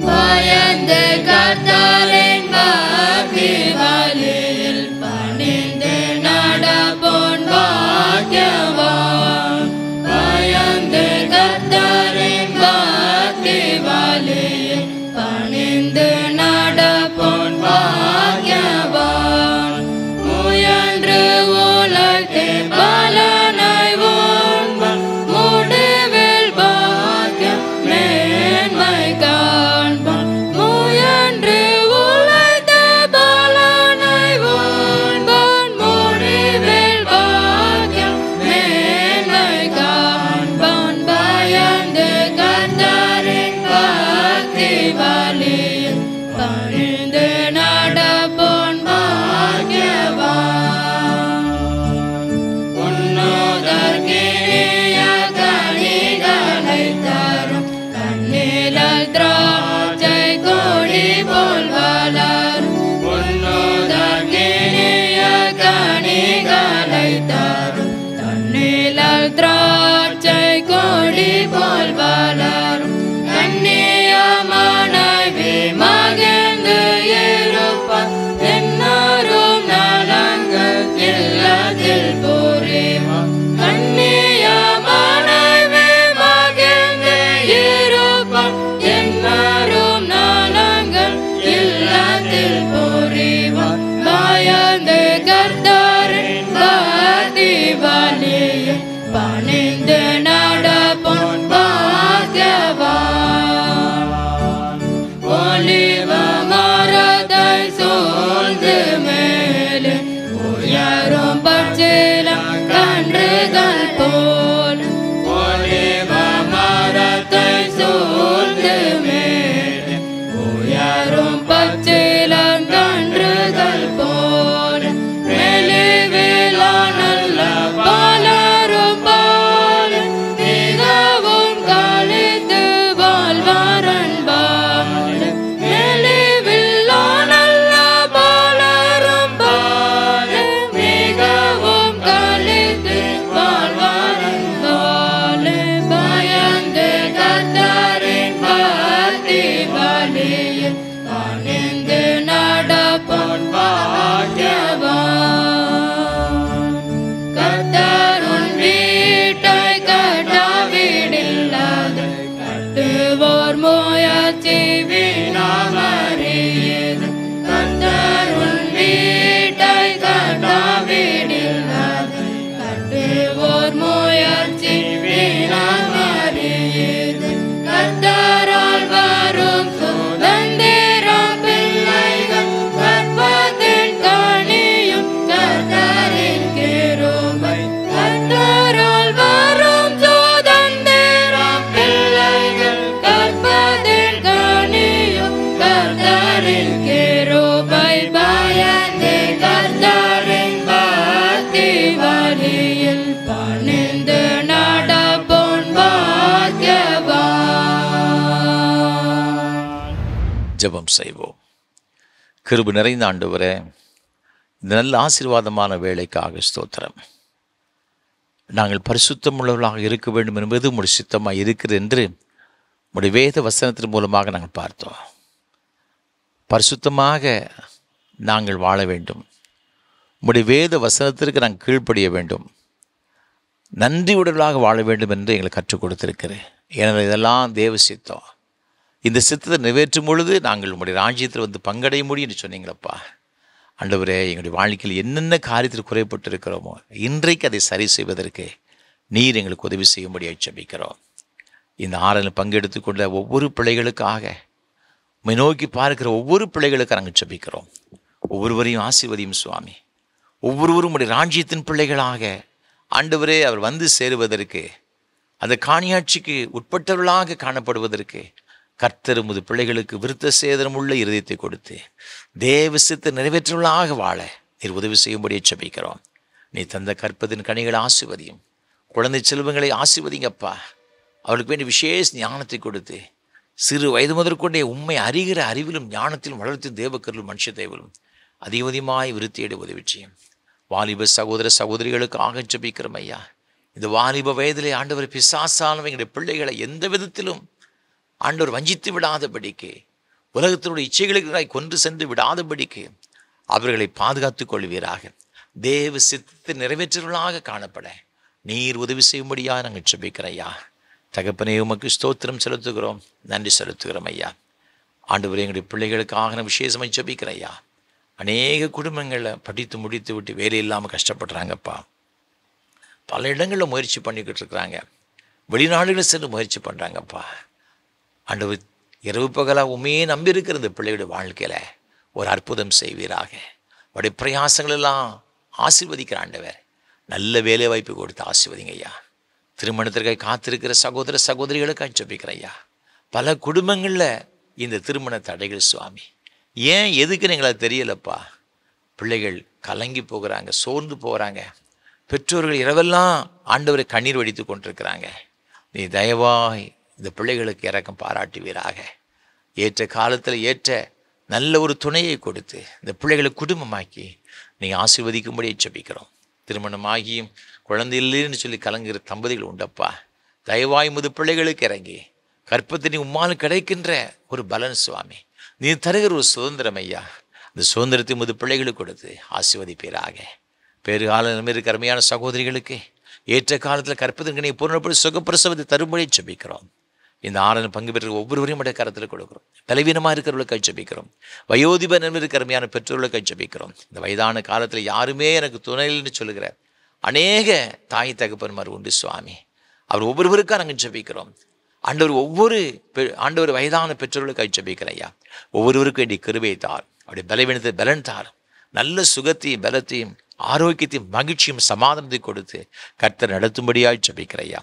G: பயந்து கர்த்தரின் பக்தி வழியில் பணிந்து நடப்போன் பாக்கியவான். பயந்து கர்த்தரின் பக்தி வழியில் பணிந்து நடப்போன்
A: ஜெபம் செய்வோம். கிருபை நிறைந்த ஆண்டவரே, இந்த நல்ல ஆசீர்வாதமான வேலைக்காக ஸ்தோத்திரம். நாங்கள் பரிசுத்தம் உள்ளவர்களாக இருக்க வேண்டும் என்பது உம்முடைய சித்தமாக இருக்கிறது என்று உம்முடைய வேத வசனத்தின் மூலமாக நாங்கள் பார்த்தோம். பரிசுத்தமாக நாங்கள் வாழ வேண்டும். உம்முடைய வேத வசனத்திற்கு நாங்கள் கீழ்ப்படிய வேண்டும். நன்றி உடலாக வாழ வேண்டும் என்று எங்களுக்கு கற்றுக் கொடுத்திருக்கிறேன். எனவே இதெல்லாம் தேவ சித்தம். இந்த சித்தத்தை நிறைவேற்றும் பொழுது நாங்கள் உங்களுடைய ராஜ்யத்தில் வந்து பங்கடைய முடியும் என்று சொன்னீங்களப்பா. ஆண்டவரே, எங்களுடைய வாழ்க்கையில் என்னென்ன காரியத்தில் குறைப்பட்டு இருக்கிறோமோ இன்றைக்கு அதை சரி செய்வதற்கு நீர் எங்களுக்கு உதவி செய்யும்படியாக ஜெபிக்கிறோம். இந்த ஆராதனையில் பங்கெடுத்து கொண்ட ஒவ்வொரு பிள்ளைகளுக்காக, உம்மை நோக்கி பார்க்கிற ஒவ்வொரு பிள்ளைகளுக்கு நாங்கள் ஜெபிக்கிறோம். ஒவ்வொருவரையும் ஆசீர்வதியும் சுவாமி. ஒவ்வொருவரும் உடைய ராஜ்யத்தின் பிள்ளைகளாக ஆண்டவரே அவர் வந்து சேருவதற்கு, அந்த காணியாட்சிக்கு உட்பட்டவர்களாக காணப்படுவதற்கு கர்த்தர் உமது பிள்ளைகளுக்கு விருத்த சேதனமுள்ள இருதயத்தை கொடுத்து தேவ சித்தத்தை நிறைவேற்றவர்களாக வாழ நீர் உதவி செய்யும்படியே ஜெபிக்கிறோம். நீ தந்த கற்பதின் கனிகளை ஆசீர்வதியும். குழந்தை செல்வங்களை ஆசீர்வதிங்கப்பா. அவர்களுக்கு வேண்டிய விசேஷ ஞானத்தை கொடுத்து சிறு வயது முதற்கொண்டே உண்மை அறிகிற அறிவிலும் ஞானத்திலும் வளர்த்தும் தேவக்கருளும் மனுஷ தேவலும் அதிகமாய் விருத்தியடை உதவி செய்யும். வாலிப சகோதர சகோதரிகளுக்காக ஜெபிக்கிறோம் ஐயா. இந்த வாலிப வயதிலே ஆண்டவர் பிசாசானவங்களுடைய பிள்ளைகளை எந்த விதத்திலும் ஆண்டவர் வஞ்சித்து விடாதபடிக்கு, உலகத்தினுடைய இச்சைகளுக்காய் கொன்று சென்று விடாதபடிக்கு அவர்களை பாதுகாத்துக் கொள்வீராக. தேவ சித்தத்தை நிறைவேற்றவர்களாக காணப்பட நீர் உதவி செய்யும்படியாக நாங்கள் ஜெபிக்கிறோம் ஐயா. தகப்பனே, உமக்கு ஸ்தோத்திரம் செலுத்துகிறோம், நன்றி செலுத்துகிறோம் ஐயா. ஆண்டவர் எங்களுடைய பிள்ளைகளுக்காக நான் விசேஷமாக ஜெபிக்கிறேன் ஐயா. அநேக குடும்பங்களில் படித்து முடித்து விட்டு வேலை இல்லாமல் கஷ்டப்படுறாங்கப்பா. பல இடங்களில் முயற்சி பண்ணிக்கிட்டு இருக்கிறாங்க. வெளிநாடுகளில் சென்று முயற்சி பண்ணுறாங்கப்பா. ஆண்டவர் இரவு பகலாக உண்மையே நம்பியிருக்கிற இந்த பிள்ளையோட வாழ்க்கையில் ஒரு அற்புதம் செய்வீராக. அவருடைய பிரயாசங்கள் எல்லாம் ஆசீர்வதிக்கிற ஆண்டவர் நல்ல வேலை வாய்ப்பு கொடுத்து ஆசீர்வதிங்க ஐயா. திருமணத்திற்காக காத்திருக்கிற சகோதர சகோதரிகளுக்காக ஜெபிக்கிறேன் ஐயா. பல குடும்பங்களில் இந்த திருமண தடைகள் சுவாமி, ஏன் எதுக்குன்னு எங்களுக்கு தெரியலப்பா. பிள்ளைகள் கலங்கி போகிறாங்க, சோர்ந்து போகிறாங்க. பெற்றோர்கள் இரவெல்லாம் ஆண்டவரை கண்ணீர் வடித்து கொண்டிருக்கிறாங்க. நீ தயவாய் இந்த பிள்ளைகளுக்கு இரக்கம் பாராட்டுவீராக. ஏற்ற காலத்தில் ஏற்ற நல்ல ஒரு துணையை கொடுத்து இந்த பிள்ளைகளை குடும்பமாக்கி நீங்கள் ஆசீர்வதிக்கும்படியே ஜெபிக்கிறோம். திருமணமாகியும் குழந்தை இல்லைன்னு சொல்லி கலங்குகிற தம்பதிகள் உண்டப்பா. தயவாய் முது பிள்ளைகளுக்கு இறங்கி கற்பத்தினி உம்மால் கிடைக்கின்ற ஒரு பலன் சுவாமி, நீ தருகிற ஒரு சுதந்திரம் ஐயா. அந்த சுதந்திரத்தை முது பிள்ளைகளுக்கு கொடுத்து ஆசீர்வதிப்பீராக. பேறு காலம் இருக்க அருமையான சகோதரிகளுக்கு ஏற்ற காலத்தில் கற்பதற்கு நீ பூர்ணப்படி சுகப்பிரசவத்தை தரும்படி ஜெபிக்கிறோம். இந்த ஆராதனை பங்கு பெற்ற ஒவ்வொருவரையும் உடைய கரத்தில் கொடுக்கிறோம். பலவீனமாக இருக்கிறவர்களுக்காக ஜெபிக்கிறோம். வயோதிப இருக்க அருமையான பெற்றோர்களுக்காக ஜெபிக்கிறோம். இந்த வயதான காலத்தில் யாருமே எனக்கு துணைன்னு சொல்லுகிற அநேக தாய் தகப்பன்மார் உண்டு சுவாமி. அவர் ஒவ்வொருவருக்காக நாங்கள் ஜெபிக்கிறோம். ஆண்டவர் வயதான பெற்றோர்களுக்காக ஜெபிக்கிறேன் ஐயா. ஒவ்வொருவருக்கும் வேண்டிய கிருபையை தார். அவருடைய பலவீனத்தை பலன் தார். நல்ல சுகத்தையும் பலத்தையும் ஆரோக்கியத்தையும் மகிழ்ச்சியும் சமாதானத்தை கொடுத்து கர்த்தர் நடத்தும்படியாய் ஜெபிக்கிறேன் ஐயா.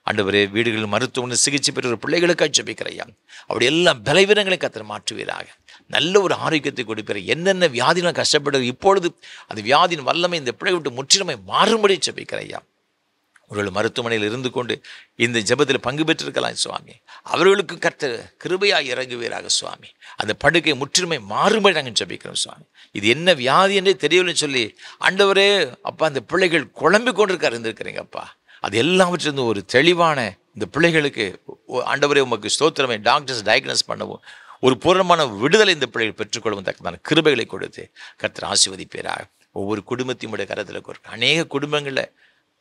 A: ஆண்டவரே, வீடுகளில் மருத்துவமனை சிகிச்சை பெற்ற பிள்ளைகளுக்காக ஜெபிக்கிறேன் ஐயா. அப்படி எல்லாம் பலவீனங்களை கர்த்தர் மாற்றுவீராக. நல்ல ஒரு ஆரோக்கியத்தை கொடுப்பீர். என்னென்ன வியாதிலாம் கஷ்டப்படுறது இப்பொழுது அந்த வியாதியின் வல்லமை இந்த பிள்ளை விட்டு முற்றிலுமை மாறும்படி ஜெபிக்கிறேன் ஐயா. அவர்கள் மருத்துவமனையில் இருந்து கொண்டு இந்த ஜெபத்தில் பங்கு பெற்றிருக்கலாம் சுவாமி. அவர்களுக்கு கர்த்தர் கிருபையாக இறங்குவீராக சுவாமி. அந்த படுக்கை முற்றிலுமை மாறும்படி நாங்கள் ஜெபிக்கிறோம் சுவாமி. இது என்ன வியாதி என்றே தெரியவில்லைன்னு சொல்லி ஆண்டவரே அப்பா அந்த பிள்ளைகள் குழம்பி கொண்டிருக்காரு இருந்திருக்கிறீங்கப்பா. அது எல்லாவற்றிலிருந்து ஒரு தெளிவான இந்த பிள்ளைகளுக்கு ஆண்டவரே உமக்கு ஸ்தோத்திரமே டாக்டர்ஸ் டயக்னோஸ் பண்ணவும் ஒரு பூர்ணமான விடுதலை இந்த பிள்ளைகள் பெற்றுக்கொள்ளவும் தக்கதான கிருபைகளை கொடுத்து கர்த்தர் ஆசீர்வதிப்பீராக. ஒவ்வொரு குடும்பத்தையும் உடைய கரத்தில் கொடுக்க அநேக குடும்பங்களில்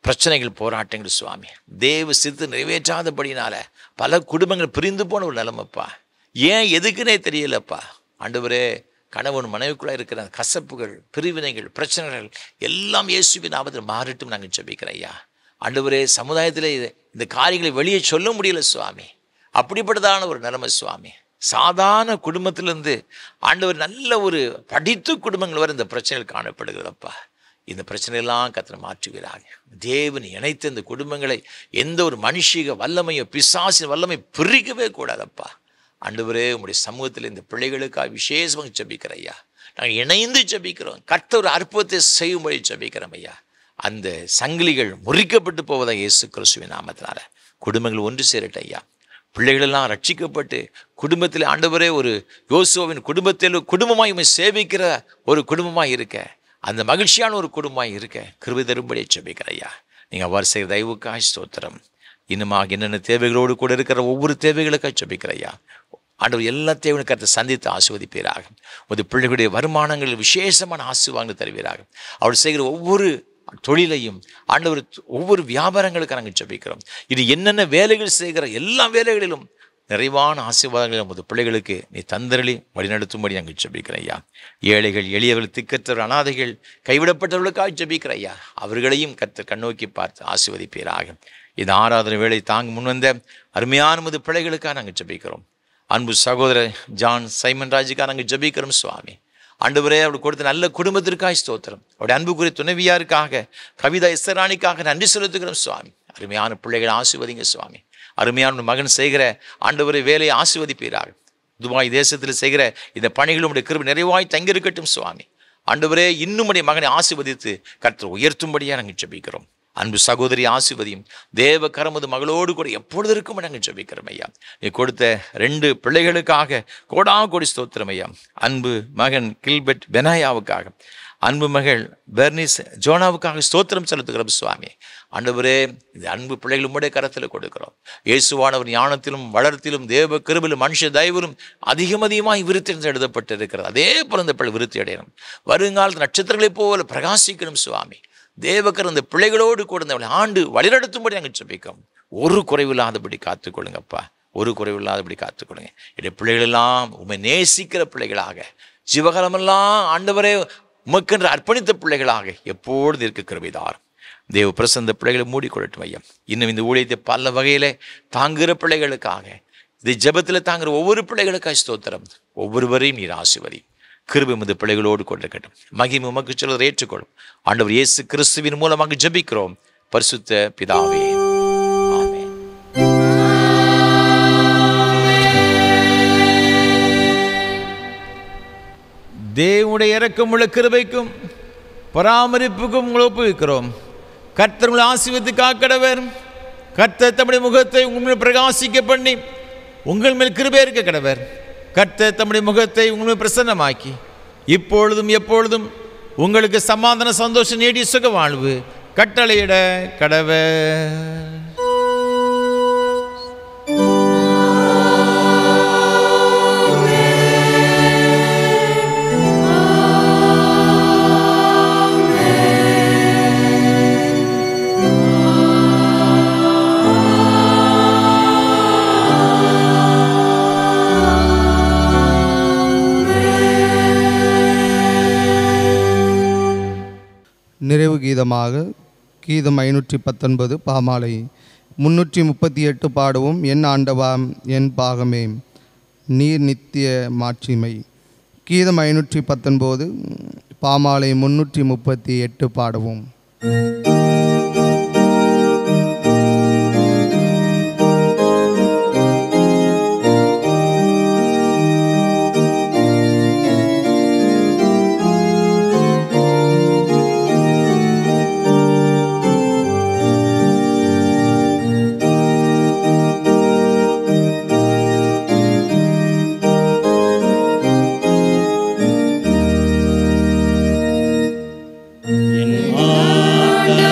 A: பிரச்சனைகள் போராட்டங்கள் சுவாமி, தேவ சித்து நிறைவேற்றாதபடினால பல குடும்பங்கள் பிரிந்து போன ஒரு நிலைமைப்பா. ஏன் எதுக்குன்னே தெரியலப்பா. ஆண்டவரே, கணவன் மனைவிக்குள்ளே இருக்கிற கசப்புகள், பிரிவினைகள், பிரச்சனைகள் எல்லாம் இயேசுவின் நாமத்தில் மாறட்டும் நாங்கள் ஜெபிக்கிறோம் ஐயா. ஆண்டவரே, சமுதாயத்தில் இந்த காரியங்களை வெளியே சொல்ல முடியல சுவாமி. அப்படிப்பட்டதான ஒரு நிலைமை சுவாமி. சாதாரண குடும்பத்திலிருந்து ஆண்டவர் நல்ல ஒரு படித்த குடும்பங்கள் வரை இந்த பிரச்சனைகள் காணப்படுகிறதப்பா. இந்த பிரச்சனையெல்லாம் கர்த்தர் மாற்றுகிறாங்க. தேவன் இணைத்த இந்த குடும்பங்களை எந்த ஒரு மனுஷிக வல்லமையோ பிசாசின் வல்லமை பிரிக்கவே கூடாதப்பா. ஆண்டவரே, உங்களுடைய சமூகத்தில் இந்த பிள்ளைகளுக்காக விசேஷமாக ஜெபிக்கிறோம் ஐயா. நாங்கள் இணைந்து ஜெபிக்கிறோம். கர்த்தர் ஒரு அற்புதத்தை செய்யும்படி ஜெபிக்கிறோம் ஐயா. அந்த சங்கிலிகள் முறிக்கப்பட்டு போவதாக இயேசு கிறிஸ்துவின் நாமத்தினால குடும்பங்கள் ஒன்று சேரட்டும் ஐயா.
H: பிள்ளைகளெல்லாம் ரட்சிக்கப்பட்டு குடும்பத்தில் ஆண்டவரே ஒரு யோசுவாவின் குடும்பத்தில் குடும்பமாய் சேவிக்கிற ஒரு குடும்பமாய் இருக்க, அந்த மகிழ்ச்சியான ஒரு குடும்பமாய் இருக்க கிருபை தரும்படி ஜெபிக்கிறேன் ஐயா. நீங்கள் அவ்வாறு செய்கிற தயவுக்காய் ஸ்தோத்திரம். இன்னுமாக என்னென்ன தேவைகளோடு கூட இருக்கிற ஒவ்வொரு தேவைகளுக்காக ஜெபிக்கிறேன் ஐயா. ஆண்டவர் எல்லா தேவையும் கருத்தை சந்தித்து ஆசீர்வதிப்பீராக. ஒரு பிள்ளைகளுடைய வருமானங்களில் விசேஷமான ஆசீர்வாதங்கள் தருவீராக. அவர் செய்கிற ஒவ்வொரு தொழிலையும் ஆண்டவர் ஒவ்வொரு வியாபாரங்களுக்கு நாங்கள் ஜெபிக்கிறோம். இது என்னென்ன வேலைகள் செய்கிற எல்லா வேலைகளிலும் நிறைவான ஆசீர்வாதங்கள் நமது பிள்ளைகளுக்கு நீ தந்தரளி வழிநடத்தும்படி நாங்கள் ஜெபிக்கிறேன் ஐயா. ஏழைகள், எளியவர்கள், திக்கற்றவர், அனாதைகள், கைவிடப்பட்டவர்களுக்காக ஜெபிக்கிறேன் ஐயா. அவர்களையும் கர்த்தர் கண்ணோக்கி பார்த்து ஆசீர்வதிப்பீராக. இந்த ஆராதனை வேலை தாங்க முன்வந்த அருமையான நமது பிள்ளைகளுக்காக நாங்கள் ஜெபிக்கிறோம். அன்பு சகோதரர் ஜான் சைமன் ராஜுக்காக நாங்கள் ஜெபிக்கிறோம் சுவாமி. ஆண்டவரே, அவர் கொடுத்த நல்ல குடும்பத்திற்காக ஸ்தோத்திரம். அவருடைய அன்புக்குரிய துணைவியாருக்காக, கவிதா எஸ்தராணிக்காக நன்றி செலுத்துகிறோம் சுவாமி. அருமையான பிள்ளைகளை ஆசீர்வதிங்க சுவாமி. அருமையான மகன் செய்கிற ஆண்டவரை வேலையை ஆசீர்வதிப்பீராக. துபாய் தேசத்தில் செய்கிற இந்த பணிகளும் உடைய கிருபை நிறைவாய் தங்கியிருக்கட்டும் சுவாமி. ஆண்டவரே, இன்னும் உடைய மகனை ஆசீர்வதித்து கர்த்தர் உயர்த்தும்படியாக நாங்கள் ஜெபிக்கிறோம். அன்பு சகோதரி ஆசீர்வதியும். தேவ கரமது மகளோடு கூட எப்பொழுது இருக்கும் நாங்கள் ஜெபிக்கிறோம் ஐயா. நீ கொடுத்த 2 பிள்ளைகளுக்காக கோடி ஸ்தோத்திரம் ஐயா. அன்பு மகன் கில்பர்ட் பெனாயாவுக்காக, அன்பு மகள் பெர்னிஸ் ஜோனாவுக்காக ஸ்தோத்திரம் செலுத்துகிறோம் சுவாமி. ஆண்டவரே, இந்த அன்பு பிள்ளைகள் உம்முடைய கரத்தில் கொடுக்கிறோம். இயேசுவானவர் ஞானத்திலும் வளர்த்திலும் தேவ கிருபையிலும் மனுஷ தயவிலும் அதிகமாய் விருத்தி எழுதப்பட்டிருக்கிறது. அதே போல இந்த பிள்ளை விருத்தி அடையணும். வருங்காலத்து நட்சத்திரங்களைப் போல பிரகாசிக்கணும் சுவாமி. தேவக்கர் அந்த பிள்ளைகளோடு கூட இந்த ஆண்டு வழிநடத்தும்படி நாங்கள் ஜெபிக்கிறோம். ஒரு குறைவில்லாதபடி காத்துக்கொள்ளுங்கப்பா. ஒரு குறைவில்லாதபடி காத்துக்கொள்ளுங்க. என்னுடைய பிள்ளைகளெல்லாம் உம்மை நேசிக்கிற பிள்ளைகளாக, ஜீவகாலமெல்லாம் ஆண்டவரே உமக்கென்று அர்ப்பணித்த பிள்ளைகளாக எப்பொழுது இருக்க கிருபைதார். தேவ பிரசந்த பிள்ளைகளை மூடிக்கொள்ளட்டும் ஐயா. இன்னும் இந்த ஊழியத்தை பல வகையில தாங்குகிற பிள்ளைகளுக்காக, இது ஜெபத்தில் தாங்குகிற ஒவ்வொரு பிள்ளைகளுக்காக ஸ்தோத்திரம். ஒவ்வொருவரையும் நீர் ஆசீர்வதி. கிருபை உமது பிள்ளைகளோடு கொண்டிருக்கட்டும். மகிமை உமக்கு சொல்வதை ஏற்றுக்கொள்ளும். ஆண்டவர் இயேசு கிறிஸ்துவின் மூலமாக ஜெபிக்கிறோம் பரிசுத்த பிதாவே, ஆமென்.
A: தேவனுடைய இரக்கமுள்ள கிருபைக்கும் பராமரிப்புக்கும் உங்களை ஒப்புவிக்கிறோம். கர்த்தர் உங்களை ஆசீர்வதித்து காக்கடவர். கர்த்தர் தம்முடைய முகத்தை உங்கள் மேல் பிரகாசிக்க பண்ணி உங்கள் மேல் கிருபை இருக்க கடவர். கர்த்தர் தம்முடைய முகத்தை உங்கள் மேல் பிரசன்னமாக்கி இப்பொழுதும் எப்பொழுதும் உங்களுக்கு சமாதான சந்தோஷம் நீடிய சுக வாழ்வு கட்டளையிட கடவர்.
B: நிறைவு கீதமாக கீதம் 519 பாமாலை 338 பாடுவோம். என் ஆண்டவாம் என் பாகமே நீர் நித்திய மாட்சிமை. கீதம் 519 பாமாலை 338 பாடுவோம்.
G: ஆண்டவரே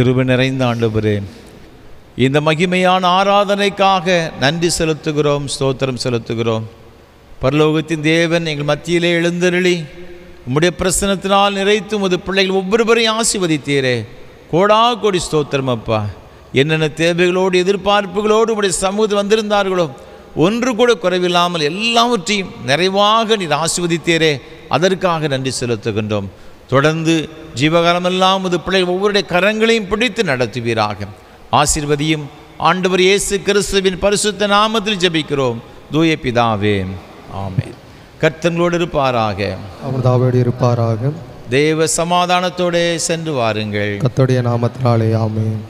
A: கிருபை நிறைந்த ஆண்டவரே, இந்த மகிமையான ஆராதனைக்காக நன்றி செலுத்துகிறோம், ஸ்தோத்திரம் செலுத்துகிறோம். பரலோகத்தின் தேவன் எங்கள் மத்தியிலே எழுந்தருளி உம்முடைய பிரசனத்தினால் நிறைத்து உமது பிள்ளைகள் ஒவ்வொருவரையும் ஆசீர்வதித்தீரே. கோடா கோடி ஸ்தோத்திரம் அப்பா. என்னென்ன தேவைகளோடு எதிர்பார்ப்புகளோடு உம்முடைய சமூகத்தில் வந்திருந்தார்களோ ஒன்று கூட குறைவில்லாமல் எல்லாவற்றையும் நிறைவாக நீர் ஆசீர்வதித்தீரே. அதற்காக நன்றி செலுத்துகின்றோம். தொடர்ந்து ஜீவகாலமெல்லாம் உமது பிள்ளைகள் ஒவ்வொருடைய கரங்களையும் பிடித்து நடத்துவீராக. ஆசீர்வதியும். ஆண்டவர் இயேசு கிறிஸ்துவின் பரிசுத்த நாமத்தில் ஜெபிக்கிறோம் தூய பிதாவே, ஆமென். கர்த்தங்களோடு இருப்பாராக,
B: அவர் தாவோடு இருப்பாராக.
A: தேவ சமாதானத்தோடு சென்று வாருங்கள்.
B: கர்த்தருடைய நாமத்தினாலே ஆமென்.